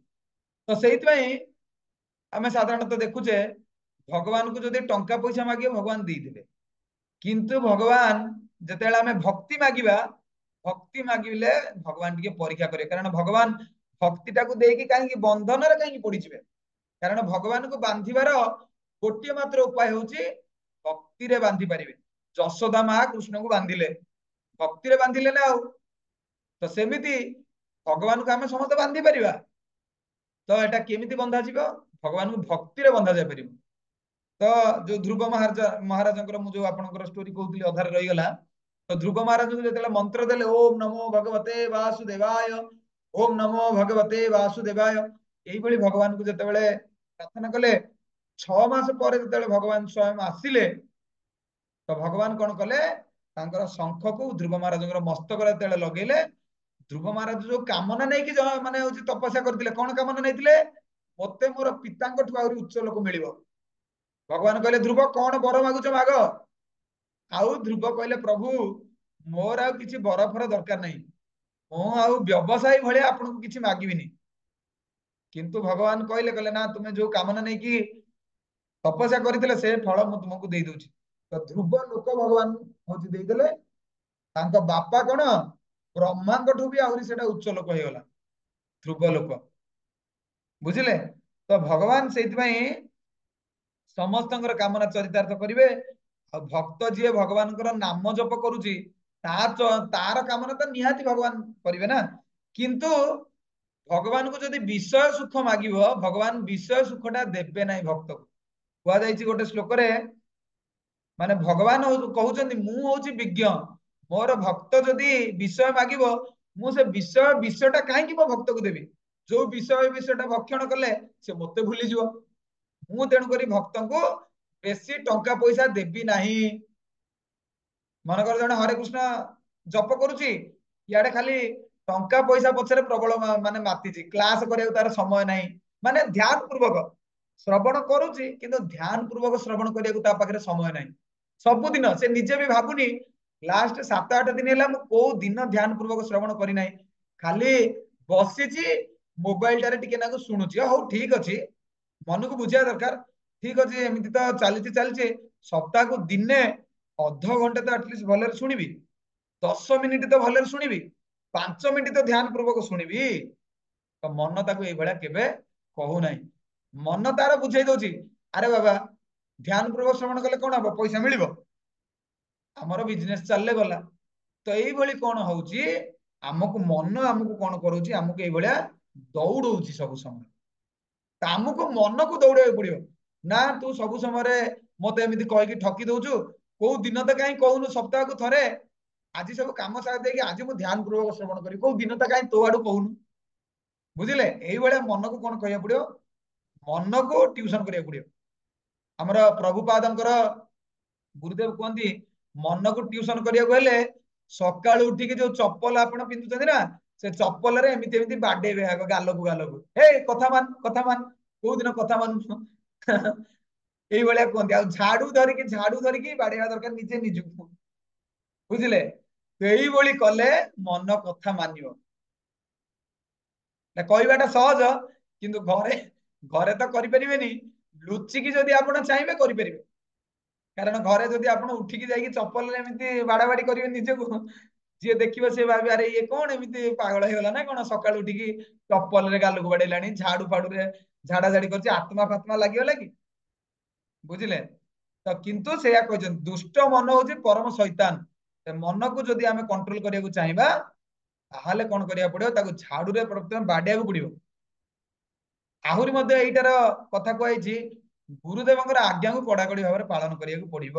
ତ ସେଇଥିପାଇଁ ଆମେ ସାଧାରଣତଃ ଦେଖୁଛେ ଭଗବାନଙ୍କୁ ଯଦି ଟଙ୍କା ପଇସା ମାଗିବ ଭଗବାନ ଦେଇଦେବେ କିନ୍ତୁ ଭଗବାନ ଯେତେବେଳେ ଆମେ ଭକ୍ତି ମାଗିବା ଭକ୍ତି ମାଗିଲେ ଭଗବାନ ଟିକେ ପରୀକ୍ଷା କରିବେ କାରଣ ଭଗବାନ ଭକ୍ତିଟାକୁ ଦେଇକି କାହିଁକି ବନ୍ଧନରେ କାହିଁକି ପଡିଯିବେ କାରଣ ଭଗବାନଙ୍କୁ ବାନ୍ଧିବାର ଗୋଟିଏ ମାତ୍ର ଉପାୟ ହଉଛି ଭକ୍ତିରେ ବାନ୍ଧି ପାରିବେ ଯଶୋଦା ମା କୃଷ୍ଣଙ୍କୁ ବାନ୍ଧିଲେ ଭକ୍ତିରେ ବାନ୍ଧିଲେ ନା ଆଉ ତ ସେମିତି ଭଗବାନଙ୍କୁ ଆମେ ସମସ୍ତେ ବାନ୍ଧି ପାରିବା ତ ଏଟା କେମିତି ବନ୍ଧାଯିବ ଭଗବାନଙ୍କୁ ଭକ୍ତିରେ ବନ୍ଧା ଯାଇପାରିବ ତ ଯୋଉ ଧ୍ରୁବ ମହାରାଜଙ୍କର ମୁଁ ଯୋଉ ଆପଣଙ୍କର ଷ୍ଟୋରି କହୁଥିଲି ଅଧାରେ ରହିଗଲା ତ ଧ୍ରୁବ ମହାରାଜଙ୍କୁ ଯେତେବେଳେ ମନ୍ତ୍ର ଦେଲେ ଓମ୍ ନମୋ ଭଗବତେ ବାସୁଦେବାୟ ଓମ୍ ନମୋ ଭଗବତେ ବାସୁଦେବାୟ ଏଇଭଳି ଭଗବାନଙ୍କୁ ଯେତେବେଳେ ପ୍ରାର୍ଥନା କଲେ 6 ମାସ ପରେ ଯେତେବେଳେ ଭଗବାନ ସ୍ୱୟଂ ଆସିଲେ ତ ଭଗବାନ କଣ କଲେ ତାଙ୍କର ଶଙ୍ଖକୁ ଧ୍ରୁବ ମହାରାଜଙ୍କର ମସ୍ତକରେ ଯେତେବେଳେ ଲଗେଇଲେ ଧ୍ରୁବ ମହାରାଜ ଯୋଉ କାମନା ନେଇକି ମାନେ ହଉଛି ତପସ୍ୟା କରିଥିଲେ କଣ କାମନା ନେଇଥିଲେ ମତେ ମୋର ପିତାଙ୍କଠୁ ଆହୁରି ଉଚ୍ଚ ଲୋକ ମିଳିବ ଭଗବାନ କହିଲେ ଧ୍ରୁବ କଣ ବର ମାଗୁଛ ମାଗ ଆଉ ଧ୍ରୁବ କହିଲେ ପ୍ରଭୁ ମୋର ଆଉ କିଛି ବରଫର ଦରକାର ନାହିଁ ମୁଁ ଆଉ ବ୍ୟବସାୟୀ ଭଳିଆ ଆପଣଙ୍କୁ କିଛି ମାଗିବିନି କିନ୍ତୁ ଭଗବାନ କହିଲେ ନା ତୁମେ ଯୋଉ କାମନା ନେଇକି ତପସ୍ୟା କରିଥିଲେ ସେ ଫଳ ମୁଁ ତୁମକୁ ଦେଇ ଦଉଛି ତ ଧ୍ରୁବ ଲୋକ ଭଗବାନ ହଉଛି ଦେଇଦେଲେ ତାଙ୍କ ବାପା କଣ ବ୍ରହ୍ମାଙ୍କଠୁ ବି ଆହୁରି ସେଟା ଉଚ୍ଚ ଲୋକ ହେଇଗଲା ଧ୍ରୁବ ଲୋକ ବୁଝିଲେ ତ ଭଗବାନ ସେଇଥିପାଇଁ ସମସ୍ତଙ୍କର କାମନା ଚରିତାର୍ଥ କରିବେ ଆଉ ଭକ୍ତ ଯିଏ ଭଗବାନଙ୍କର ନାମ ଜପ କରୁଛି ତାର କାମନା ତ ନିହାତି ଭଗବାନ କରିବେ ନା କିନ୍ତୁ ଭଗବାନଙ୍କୁ ଯଦି ବିଷୟ ସୁଖ ମାଗିବ ଭଗବାନ ବିଷୟ ସୁଖ ଟା ଦେବେ ନାହିଁ ଭକ୍ତକୁ କୁହାଯାଇଛି ଗୋଟେ ଶ୍ଲୋକରେ ମାନେ ଭଗବାନ କହୁଛନ୍ତି ମୁଁ ହଉଛି ବିଜ୍ଞ ମୋର ଭକ୍ତ ଯଦି ବିଷୟ ମାଗିବ ମୁଁ ସେ ବିଷୟଟା କାହିଁକି ମୋ ଭକ୍ତକୁ ଦେବି ଯୋଉ ବିଷୟଟା ଭକ୍ଷଣ କଲେ ସେ ମତେ ଭୁଲିଯିବ ମୁଁ ତେଣୁକରି ଭକ୍ତଙ୍କୁ ବେଶୀ ଟଙ୍କା ପଇସା ଦେବି ନାହିଁ ମନେକର ଜଣେ ହରେ କୃଷ୍ଣ ଜପ କରୁଛି ଇଆଡେ ଖାଲି ଟଙ୍କା ପଇସା ପଛରେ ପ୍ରବଳ ମାନେ ମାତିଛି କ୍ଲାସ କରିବାକୁ ତାର ସମୟ ନାହିଁ ମାନେ ଧ୍ୟାନ ପୂର୍ବକ ଶ୍ରବଣ କରୁଛି କିନ୍ତୁ ଧ୍ୟାନ ପୂର୍ବକ ଶ୍ରବଣ କରିବାକୁ ତା ପାଖରେ ସମୟ ନାହିଁ ସବୁଦିନ ସେ ନିଜେ ବି ଭାବୁନି ଲାଷ୍ଟ 7-8 ଦିନ ହେଲା ମୁଁ କୋଉ ଦିନ ଧ୍ୟାନ ପୂର୍ବକ ଶ୍ରବଣ କରିନାହିଁ ଖାଲି ବସିଛି ମୋବାଇଲ ଟାରେ ଟିକେ ନାକୁ ଶୁଣୁଛି ହଉ ଠିକ ଅଛି ମନକୁ ବୁଝିବା ଦରକାର ଠିକ ଅଛି ଏମିତି ତ ଚାଲିଛି ସପ୍ତାହକୁ ଦିନେ ଅଧଘଣ୍ଟେ ତ ଆଟଲିଷ୍ଟ ଭଲରେ ଶୁଣିବି 10 ମିନିଟ ତ ଭଲରେ ଶୁଣିବି 5 ମିନିଟ ତ ଧ୍ୟାନ ପୂର୍ବକ ଶୁଣିବି ତ ମନ ତାକୁ ଏଇଭଳିଆ କେବେ କହୁନାହିଁ ମନ ତାର ବୁଝେଇ ଦଉଛି ଆରେ ବାବା ଧ୍ୟାନ ପୂର୍ବକ ଶ୍ରବଣ କଲେ କଣ ହବ ପଇସା ମିଳିବ ଆମର ବିଜନେସ ଚାଲିଲେ ଗଲା ତ ଏଇଭଳି କଣ ହଉଛି ଆମକୁ ମନ ଆମକୁ କଣ କରୁଛି ଆମକୁ ଏଇଭଳିଆ ଦୌଡଉଛି ସବୁ ସମୟ ତ ଆମକୁ ମନକୁ ଦୌଡିବାକୁ ପଡିବ ନା ତୁ ସବୁ ସମୟରେ ମତେ ଏମିତି କହିକି ଠକି ଦଉଛୁ କୋଉ ଦିନ ତ କାହିଁ କହୁନୁ ସପ୍ତାହକୁ ଥରେ ଆଜି ସବୁ କାମ ସାରି ଦେଇକି ଆଜି ମୁଁ ଧ୍ୟାନ ପୂର୍ବକ ଶ୍ରବଣ କରିବି କୋଉ ଦିନ ତ କାହିଁ ତୋ ଆଡୁ କହୁନୁ ବୁଝିଲେ ଏଇଭଳିଆ ମନକୁ କଣ କହିବାକୁ ପଡିବ ମନକୁ ଟ୍ୟୁସନ କରିବାକୁ ପଡିବ ଆମର ପ୍ରଭୁପାଦଙ୍କର ଗୁରୁଦେବ କୁହନ୍ତି ମନକୁ ଟ୍ୟୁସନ କରିବାକୁ ହେଲେ ସକାଳୁ ଉଠିକି ଯୋଉ ଚପଲ ଆପଣ ପିନ୍ଧୁଛନ୍ତି ନା ସେ ଚପଲରେ ଏମିତି ବାଡେଇବେ ଆଗ ଗାଲକୁ ହେ କଥା ମାନ କୋଉ ଦିନ କଥା ମାନୁଛୁ ଏଇଭଳିଆ କୁହନ୍ତି ଆଉ ଝାଡୁ ଧରିକି ବାଡେଇବା ଦରକାର ନିଜେ ନିଜକୁ ବୁଝିଲେ ଏଇଭଳି କଲେ ମନ କଥା ମାନିବ କହିବାଟା ସହଜ କିନ୍ତୁ ଘରେ ତ କରିପାରିବେନି ଲୁଚିକି ଯଦି ଆପଣ ଚାହିଁବେ କରିପାରିବେ କାରଣ ଘରେ ଯଦି ଆପଣ ଉଠିକି ଯାଇକି ଚପଲରେ ଏମିତି ବାଡାବାଡି କରିବେ ନିଜକୁ ଯିଏ ଦେଖିବ ସେ ଭାବି ଆରେ ଇଏ କଣ ଏମିତି ପାଗଳ ହେଇଗଲା ନା କଣ ସକାଳୁ ଉଠିକି ଚପଲରେ ଗାଲକୁ ବାଡେଇଲାଣି ଝାଡୁ ଫାଡୁରେ ଝାଡା ଝାଡି କରୁଛି ଆତ୍ମା ଫାତ୍ମା ଲାଗିଗଲା କି ବୁଝିଲେ ତ କିନ୍ତୁ ସେଇଆ କହିଛନ୍ତି ଦୁଷ୍ଟ ମନ ହଉଛି ପରମ ଶୈତାନ ମନକୁ ଯଦି ଆମେ କଣ୍ଟ୍ରୋଲ କରିବାକୁ ଚାହିଁବା ତାହେଲେ କଣ କରିବାକୁ ପଡିବ ତାକୁ ଝାଡୁରେ ପ୍ରଥମେ ବାଡେଇବାକୁ ପଡିବ ଆହୁରି ମଧ୍ୟ ଏଇଟାର କଥା କୁହାଯାଇଛି ଗୁରୁଦେବଙ୍କର ଆଜ୍ଞାକୁ କଡାକଡି ଭାବରେ ପାଳନ କରିବାକୁ ପଡିବ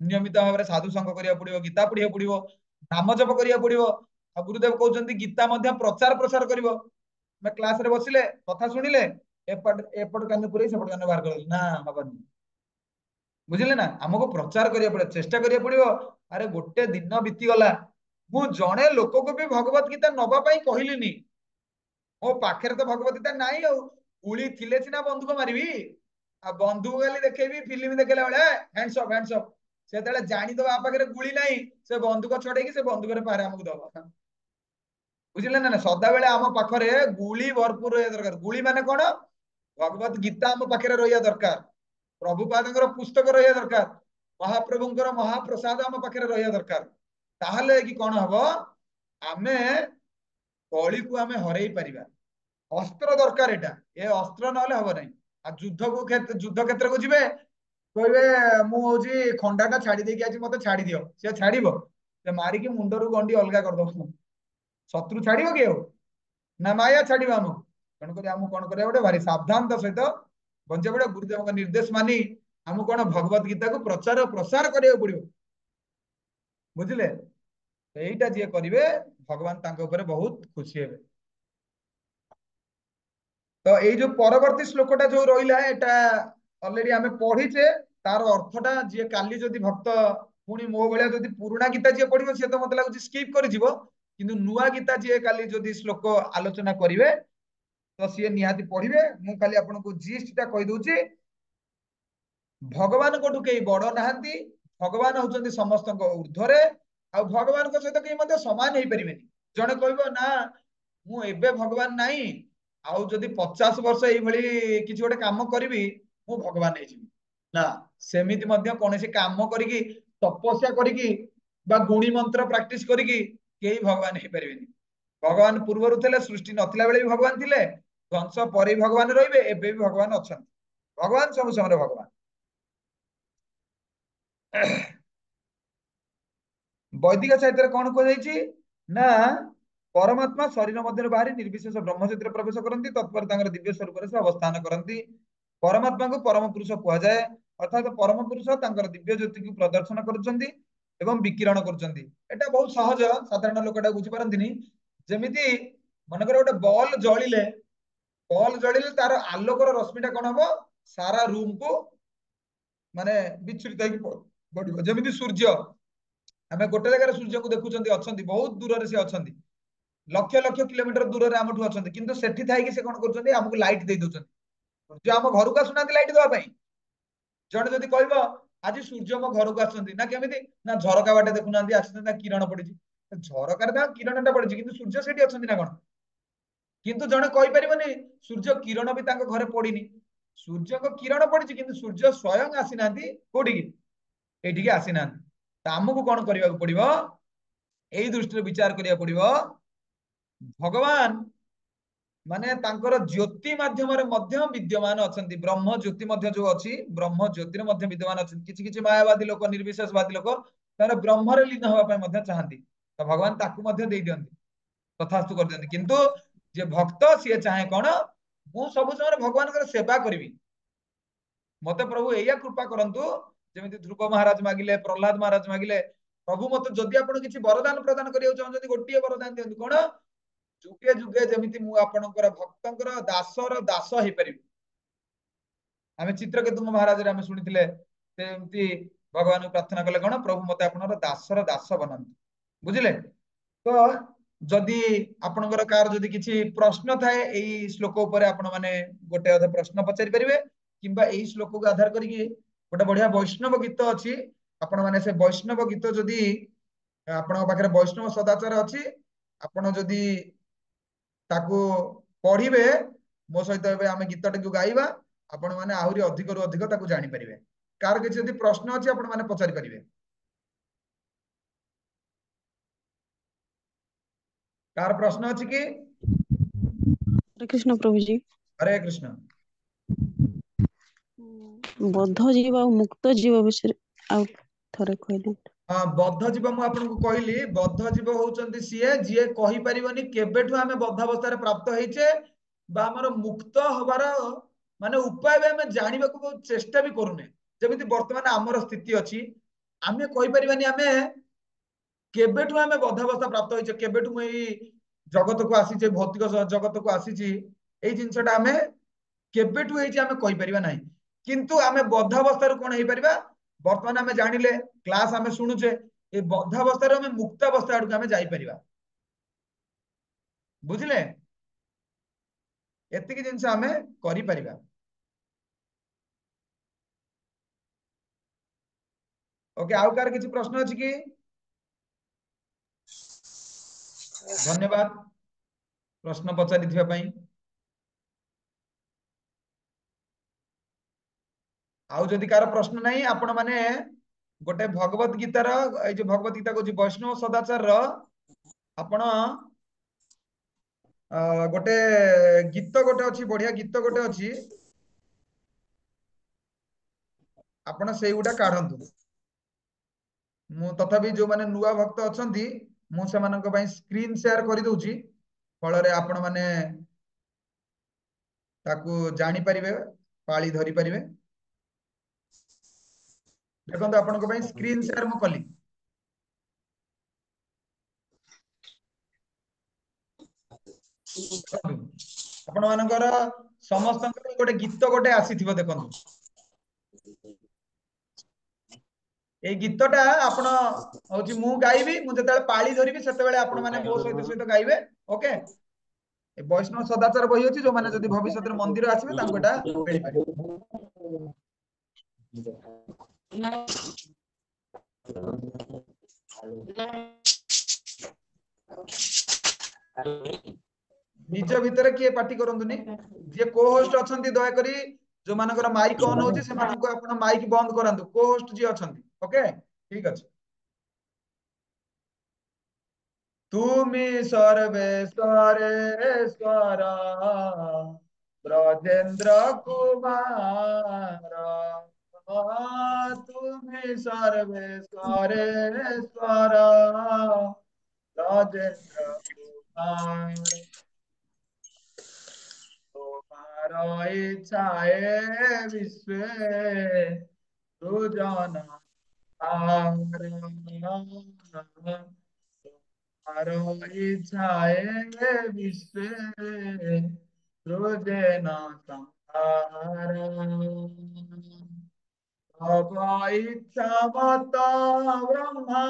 नियमित भाव में साधु संग करिया पड़िबो, गीता पढ़िया पड़िबो, नाम जप करिया पड़िबो। आ गुरुदेव कहउछन्ती गीता मध्य प्रचार प्रसार करिवो। मैं क्लास रे बसिले कथा सुनिले एपट एपट कान पुरै सेपट कान बाहर कर ना हबनी। बुझिले ना, हमको प्रचार करिया पड़े, चेष्टा करिया पड़िबो। अरे गोटे दिन बीती गला, मु जणे लोक को भी भगवत गीता नबा पई कहिलिनी, मो पाखरे तो भगवत गीता नाही। आ गुली थिले सिना बंदूक मारिबी, आ बंदूक गाली देखेबी फिल्म देखेला बेले हैंड्स अप से तले जानी दबा पाखरे गुली नाही, से बंदूक छड़ेकी से बंदूक रे पारे हमको दबा। बुझिले ना, सदा बेले आम पाखरे गुली भरपूर रहिया दरकार। गुली माने कोन? भगवत गीता आम पाखरे रहिया दरकार, प्रभुपादଙ୍କର पुस्तक रहिया दरकार, महाप्रभुଙ୍କର महाप्रसाद आम पाखरे रहिया दरकार। ताहले कि कोन हबो, आमे कली को आमे हरई परिबा। अस्त्र दरकार, एटा ए अस्त्र नहले हबो नै। आ युद्ध क्षेत्र को जिबे कहबे मु होजी खंडाटा छाड़ी देकी आज मते छाड़ी दियो, से छाड़ीबो? से मारी की मुंडरू गंडी अलगा कर दो। शत्रु छाड़ीबो के हो ना माया छाड़ीबो? हम कोन करी, हम कोन करिया, गोटे भारी सावधानता सहित बंचे पड़े। गुरुदेव का निर्देश मानी हम कोन भगवत गीता को प्रचार प्रसार करिया पड़िबो। बुझिले, एइटा जे करिवे भगवान तांको ऊपर बहुत खुशी हेबे। तो एई जो परवर्ती श्लोकटा जो रहिला, एटा ऑलरेडी हमें पढ़ीचे। तार अर्थटा जे काली जदि भक्त पुणी मो भलिया जदि पुराना गीता जे पढ़िबो, से तो मते लागुची स्किप करि जिवो। किंतु नुआ गीता जे काली जदि श्लोक आलोचना करिवे तो सी निहाती पढ़िबे। मु खाली आपनको जीस्टटा कहि दउची, भगवान को कई बड़ नाहांती, भगवान होचंती समस्तक ऊर्ध्वरे। आ भगवान को सहित कई मते समान हेई परिबेनी। जणे कहबो ना मु एबे भगवान नाही, आउ जदि 50 वर्ष एई भली किछि गोटे काम करिवि मु भगवान हेई जिवि ना। सेमिति मध्य कोनोसी काम करिकि तपस्या करिकि बा गुणी मंत्र प्रैक्टिस करिकि केही भगवान हेई परिबेनी। भगवान पूर्वरु थिले, सृष्टि नथिला बेले भी भगवान थिले, ध्वंस परे भगवान रहिबे, एबे भी भगवान अछंती। भगवान सब समय भगवान। वैदिक साहित्य कौन कह ना, परमात्मा शरीर मध्य बाहरी निर्विशेष ब्रह्म क्षेत्र प्रवेश करती, तत्पर दिव्य स्वरूप से अवस्थान करती। परमात्मा को परम पुरुष कह जाए, अर्थात परम पुरुष तांकर दिव्य ज्योति को प्रदर्शन करुछंती एवं विकिरण करुछंती। एटा बहुत सहज, साधारण लोकटा बुझी पारंतिनी। जेमिति मनकर गोटे बॉल जळिले तार आलोकर रश्मिटा कोन हबो, सारा रूम को माने विचलित होई पड़िबो। जेमिति सूर्य, हमें गोटे जगह सूर्य को देखुचंती, अछंती बहुत दूर रे से अछंती, लक्ष लक्ष किलोमीटर दूर रे हमठु अछंती, किंतु सेठी थाई कि से कोन करचंती, हमको लाइट दे दोचंती। सूर्य हम घर को आसुनांती लाइट देवा पई। जण जदि कहबो आज सूर्य हम घर को आसुंती ना, केमिति ना झरका बाटे देखुनांती आसुंती ना, किरण पड़िची, झरका रे किरणटा पड़िची किंतु सूर्य सेठी अछंती ना कोन? किंतु जणे कहि परिबनी सूर्य किरण भी तांको घरे पड़िनी। सूर्य को किरण पड़िची किंतु सूर्य स्वयं आसीनांती कोठी की, एठी की आसीनांती। आमको कौन करने पड़ो, यही दृष्टि विचार करिया पड़ो। भगवान माने तांकर ज्योति माध्यम विद्यमान अछंती, ब्रह्म ज्योति मध्य जो अछि, ब्रह्म ज्योति मध्य विद्यमान अछंती। किछि किछि मायावादी लोक, निर्विशेषवादी लोक तार ब्रह्म रे लीन होबा पय मध्य चाहंती, तो भगवान ताकू मध्य देई दियंती, तथास्तु कर दियंती। किंतु जे भक्त सी चाहे कोन, मु सब समय भगवान कर सेवा करिवि, मते प्रभु एया कृपा करंतु। जेमिति ध्रुव महाराज मागिले, प्रहलाद महाराज मागिले, प्रभु मत जदि आपण किछि वरदान प्रदान करियो चाहन, जदि गोटिए वरदान दियंतु कोन, जुगे जुगे जेमिति मु आपणकर भक्तंकर दासर दास हेई परिबि। आमे चित्रकेतु महाराज रे आमे सुनिथिले, सेमिति भगवान प्रार्थना कले कोन, प्रभु मते आपणकर दासर दास बनंतु। बुझिले? तो जदि आपणकर कार जदि किछि प्रश्न थाए एई श्लोक ऊपर, आपण माने गोटे अधे प्रश्न पचारि परिबे, किंबा एई श्लोक को आधार करिकि गोटे बढ़िया वैष्णव गीत अच्छी, आपण माने से वैष्णव गीत जदि आपण पाखरे वैष्णव सदाचार अच्छी, आपण जदि ताकू पढ़िबे मो सहित एबे आमे गीतटा को गाइबा, आपण माने आहुरी अधिक रु अधिक ताकू जानि परिबे। कार के जदि प्रश्न अछि आपण माने पचारि परिबे। कार प्रश्न अछि कि? हरे कृष्ण प्रभु जी। हरे कृष्ण। बद्ध जीव और मुक्त जीव विषय आउ थरे कहले। हाँ, बद्ध जीव मु आपनको कहली, बद्ध जीव होउचंती सीए जिए कहि परिबनी केबेठु आमे बद्ध अवस्था प्राप्त हेइचे, बा हमर मुक्त होबार माने उपाय भी आमे जानिबाकू चेष्टा भी करूने। जेमिति वर्तमान आमर स्थिति अछि, आमे कहि परिबानी आमे केबेठु आमे बद्धावस्था प्राप्त होइछे केबेठु मु एई जगत को आसीछे भौतिक जगत को आसीछि एई जिंसटा आमे केबेठु हेइछे आमे कहि परिबा नाही किंतु आमे बद्धावस्था रो कोन हेइ परिबा वर्तमान आमे जानिले क्लास आमे सुनुछे ए बद्धावस्था रो आमे मुक्तावस्था आडू आमे जाई परिबा बुझिले एतिकी जिंस आमे करि परिबा ओके आउ कार किछि प्रश्न अछि कि धन्यवाद प्रश्न पचारिथिबा पई आउ जदि कार प्रश्न नाही आपण माने गोटे भगवत गीतार ए जो भगवत गीता को वैष्णव सदाचार रो आपण गोटे गीत गोटे अछि बढ़िया गीत गोटे अछि आपण सेइगुटा काढंतु मु तथापि जो माने नुआ भक्त अछंती मु सेमानक पई स्क्रीन शेयर करि दउची फल रे आपण माने ताकू जानि परिबे पाळी धरि परिबे देखंतु आपनक पई स्क्रीन शेयर मु कली आपण मानकर समस्त गोटे गीत गोटे आसीथिबो देखंतु ए गीतटा आपण होची मु गाइबी मु जते पाळी धरिबी सेते बेले आपण माने मो सहित सहित गाइबे ओके ए वैष्णव सदाचार बही अछि जो माने जदि भविष्यत रे मंदिर आसीबे तांको एटा मिलि पारे निज भितर किए पार्टी करंतुनी जे को होस्ट अछंती दया करी जो मानकर माइक ऑन होची से मानको आपण माइक बंद करंतु को होस्ट जे अछंती ओके ठीक अछि तुमि सर्वेश्वरेश्वर ब्रजेन्द्र कुमार तुमि सर्वेश्वरेश्वर ब्रजेन्द्र कुमार तुम्हार इच्छाए विश्वे सुजन तुम्हार इच्छाए विश्वे सृजन संहार तव इच्छा मत ब्रह्मा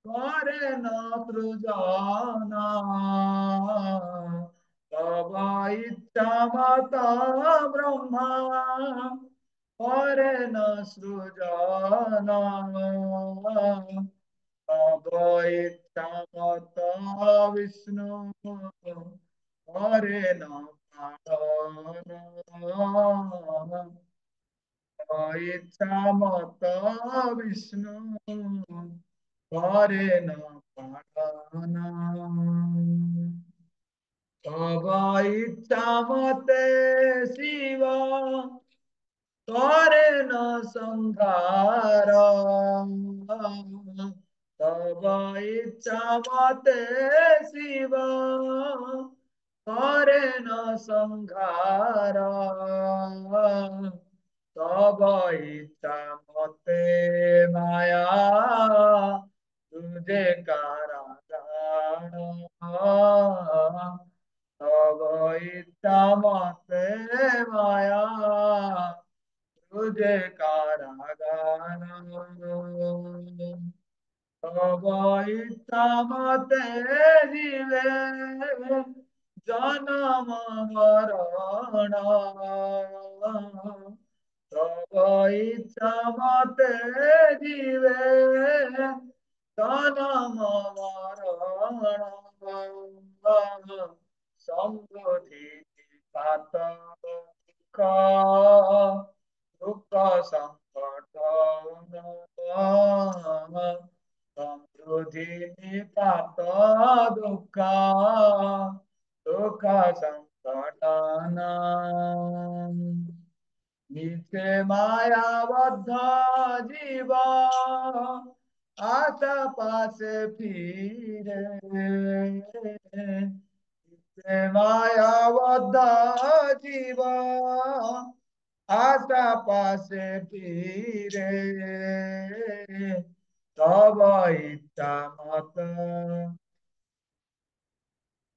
करे न सृजन तव इच्छा मत ब्रह्मा करे न सृजन तव इच्छा मत विष्णु करे न पालन इच्छा मत विष्णु करे न पालन तव इच्छा मते शिव करे न संहार तव इच्छा मते शिव करे न संहार तव इच्छा मते माया तुझे कारागार तव इच्छा मते माया तुझे कारागार तव इच्छा मते जीवे जन्म मरण तव इच्छा मते जीवे जन्म मरण समृद्धि पात दुख दुख संकट समृद्धि निपात दुख दुख संकटन नित्य मायाबद्ध जीव आशा पासे फिरे नित्य मायाबद्ध जीव आशा पासे फिरे तब इच्छा मत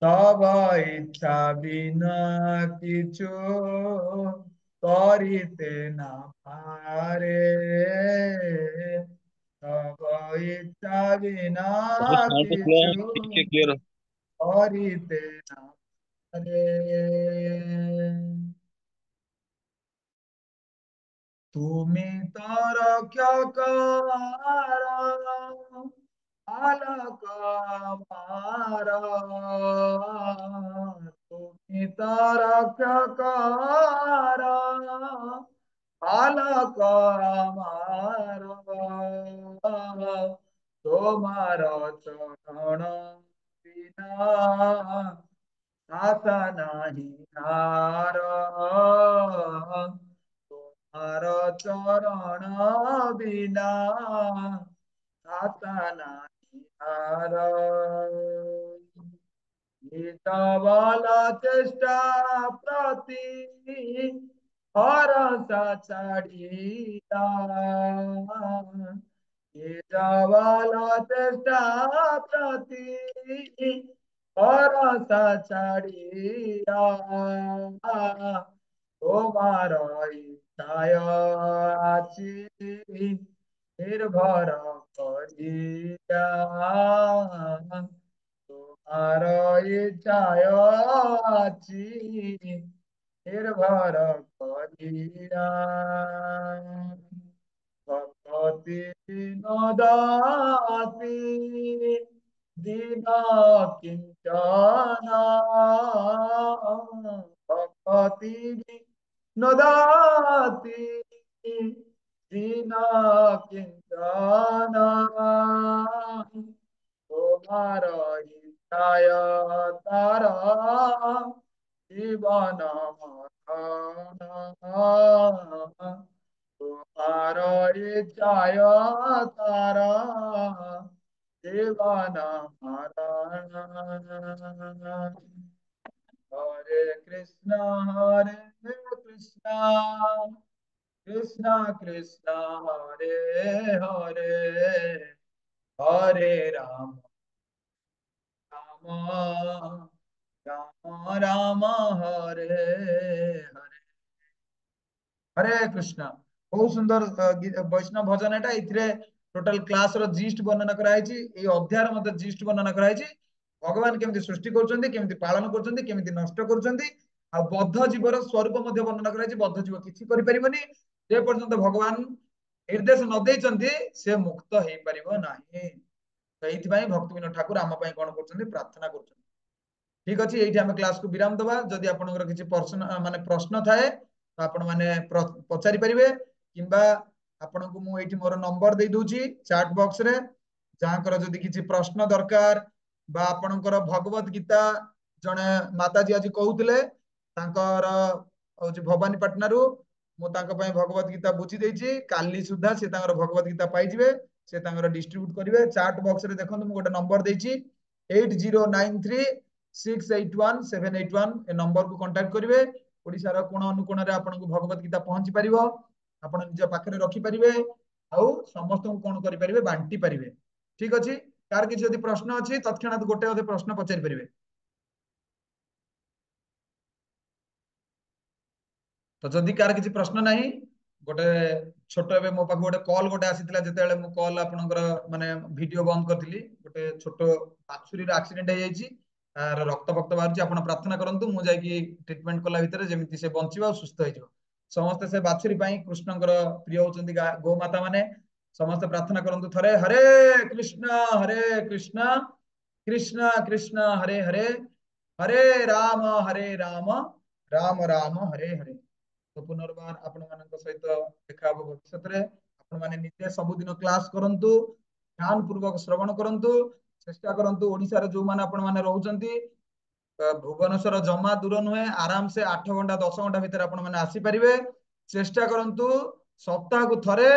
तब इच्छा बिना किछु करिते ना पारे तब इच्छा बिना किछु क्लियर करिते ना पारे তুমি তো রক্ষাকার আলোক আমার তুমি তো রক্ষাকার আলোক আমার তোমার চরণ বিনা আশা নাহি আর তোমার চরণ বিনা আশা নাহি আর নিতবল চেষ্টা প্রতি ভরসা ছাড়িয়া নিতবল চেষ্টা প্রতি ভরসা ছাড়িয়া তোমার ইচ্ছায় আছি নির্ভর করিয়া তোমার ইচ্ছায় আছি নির্ভর করিয়া ভক্তি বিনোদাতি দিন কিঞ্চন ভক্তি বিনোদাতি দিন কিঞ্চন তোমার ইচ্ছায় তার জীবন মরণ তোমার ইচ্ছায় তার জীবন মরণ হরে কৃষ্ণ কৃষ্ণ কৃষ্ণ হরে হরে হরে রাম রাম রাম হরে হরে हरे कृष्णा बहुत सुंदर वैष्णव भजन एटा इथिरे टोटल क्लास रो जिस्ट वर्णना कराइछि ए अध्याय रो मते जिस्ट वर्णना कराइछि भगवान केमिति सृष्टि करछन्ती केमिति पालन करछन्ती केमिति नष्ट करछन्ती आ बद्ध जीवर स्वरूप मते वर्णना कराइछि बद्ध जीव किछि करि परिबनी जे पर्यंत भगवान निर्देश न देइछन्ती से मुक्त हेइ परिबो नाही तो एथि पई भक्ति विनोद ठाकुर आम पई कोन करछन्ती प्रार्थना करछन्ती ठीक अछि एठी हम क्लास को विराम दबा जदि आपनकर किछि प्रश्न माने प्रश्न थाए तो आपण माने पचारि परिबे किंबा आपण को मु एठी मोर नंबर दे दोछि चैट बॉक्स रे जाकर जदि किछि प्रश्न दरकार बा आपनकर भगवत गीता जने माताजी आज कहउतले तांकर होछि भवानी पटनारू मु तांका पई भगवत गीता बुझी देछि काली सुधा से तांकर भगवत गीता पाइ जिवे से तांकर डिस्ट्रीब्यूट करिवे चैट बॉक्स रे देखंतु मु गोटे नंबर देछि 8093681781 ए नंबर को कांटेक्ट करिवे ओडिसा रो कोन अनुकोण रे आपन को भगवत गीता पहुंची परिबो आपन निज पाखरे रखि परिबे आउ समस्त को कोन करि परिबे बांटी परिबे ठीक अछि कार किछि यदि प्रश्न अछि तत्क्षणात गोटे अधे प्रश्न पचारि परिबे तो जदि कार किछि प्रश्न नाही गोटे छोट एबे मो पाख गोटे कॉल गोटे आसीतला जतेले मु कॉल आपनकर माने वीडियो बंद करथिली गोटे छोट बाछुरी रो एक्सीडेंट हे जाईची तार रक्त भक्त बाहरची आपण प्रार्थना करंतु मु जाई की ट्रीटमेंट कला भितरे जेमिति से बंचिबा और सुस्थ होइजो समस्त से बाछुरी पई कृष्णकर प्रिय होचंती गो माता माने समस्त प्रार्थना करंतु थरे हरे कृष्ण कृष्ण कृष्ण हरे हरे हरे राम राम राम हरे हरे तो पुनर्बार आपण मानक सहित देखा हो भविष्यत रे आपण माने नित्य सब दिन क्लास करंतु ध्यान पूर्वक श्रवण करंतु चेष्टा करंतु ओडिसा रे जो माने आपण माने रहउचंती भुवनेश्वर जमा दूर नुहे आराम से 8 घंटा 10 घंटा भीतर आपण माने आसी परिबे चेष्टा करंतु सप्ताह को थरे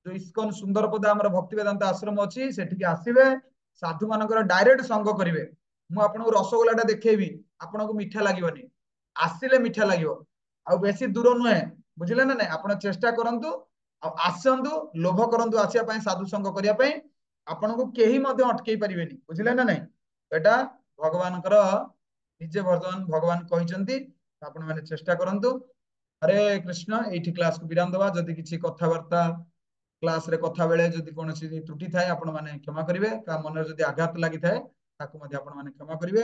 जो इस्कन सुंदरपदा हमर भक्ति वेदांत आश्रम अछि सेठी के आसीबे साधु मानकर डायरेक्ट संग करिवे मु आपण को रसगोल्लाटा देखैबी आपण को मीठा लागिवनी आसीले मीठा लागिवो आ बेसी दूर नुहे बुझिले ना नहीं आपण चेष्टा करंतु आसंतु लोभ करंतु आसिया पई साधु संग करिया पई आपण को केही मध्ये अटकेई परिबेनी बुझिले ना नहीं एटा भगवान कर निजे भगवान कहिसंती आपण माने चेष्टा करंतु हरे कृष्ण एठी क्लास को विराम दवा जदि किछि कथावार्ता क्लास रे कथा बेले जदि कोनोसी त्रुटि थाए आपण माने क्षमा करिवे का मन जदि आघात लागि थाए ताकू मध्ये आपण माने क्षमा करिवे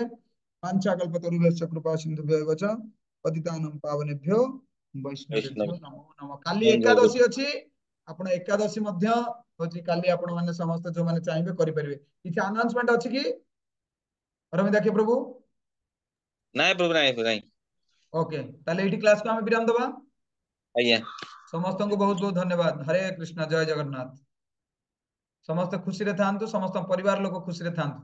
पांचा कल्पतरुभ्यश्च कृपा सिन्धुभ्यो च पतितानं पावनेभ्यो वैष्णवेभ्यो नमो नमः काली एकादशी अछि आपण एकादशी मध्ये होची काली आपण माने समस्त जो माने चाहिबे करि परिबे किछि अनाउंसमेंट अछि कि अरविंद के प्रभु नहीं प्रभु नहीं ओके ताले एठी क्लास को हम विराम दबा आज्ञा समस्त को बहुत बहुत धन्यवाद हरे कृष्ण जय जगन्नाथ समस्त खुशी रे थांतु समस्त परिवार लोक खुशी रे थांतु।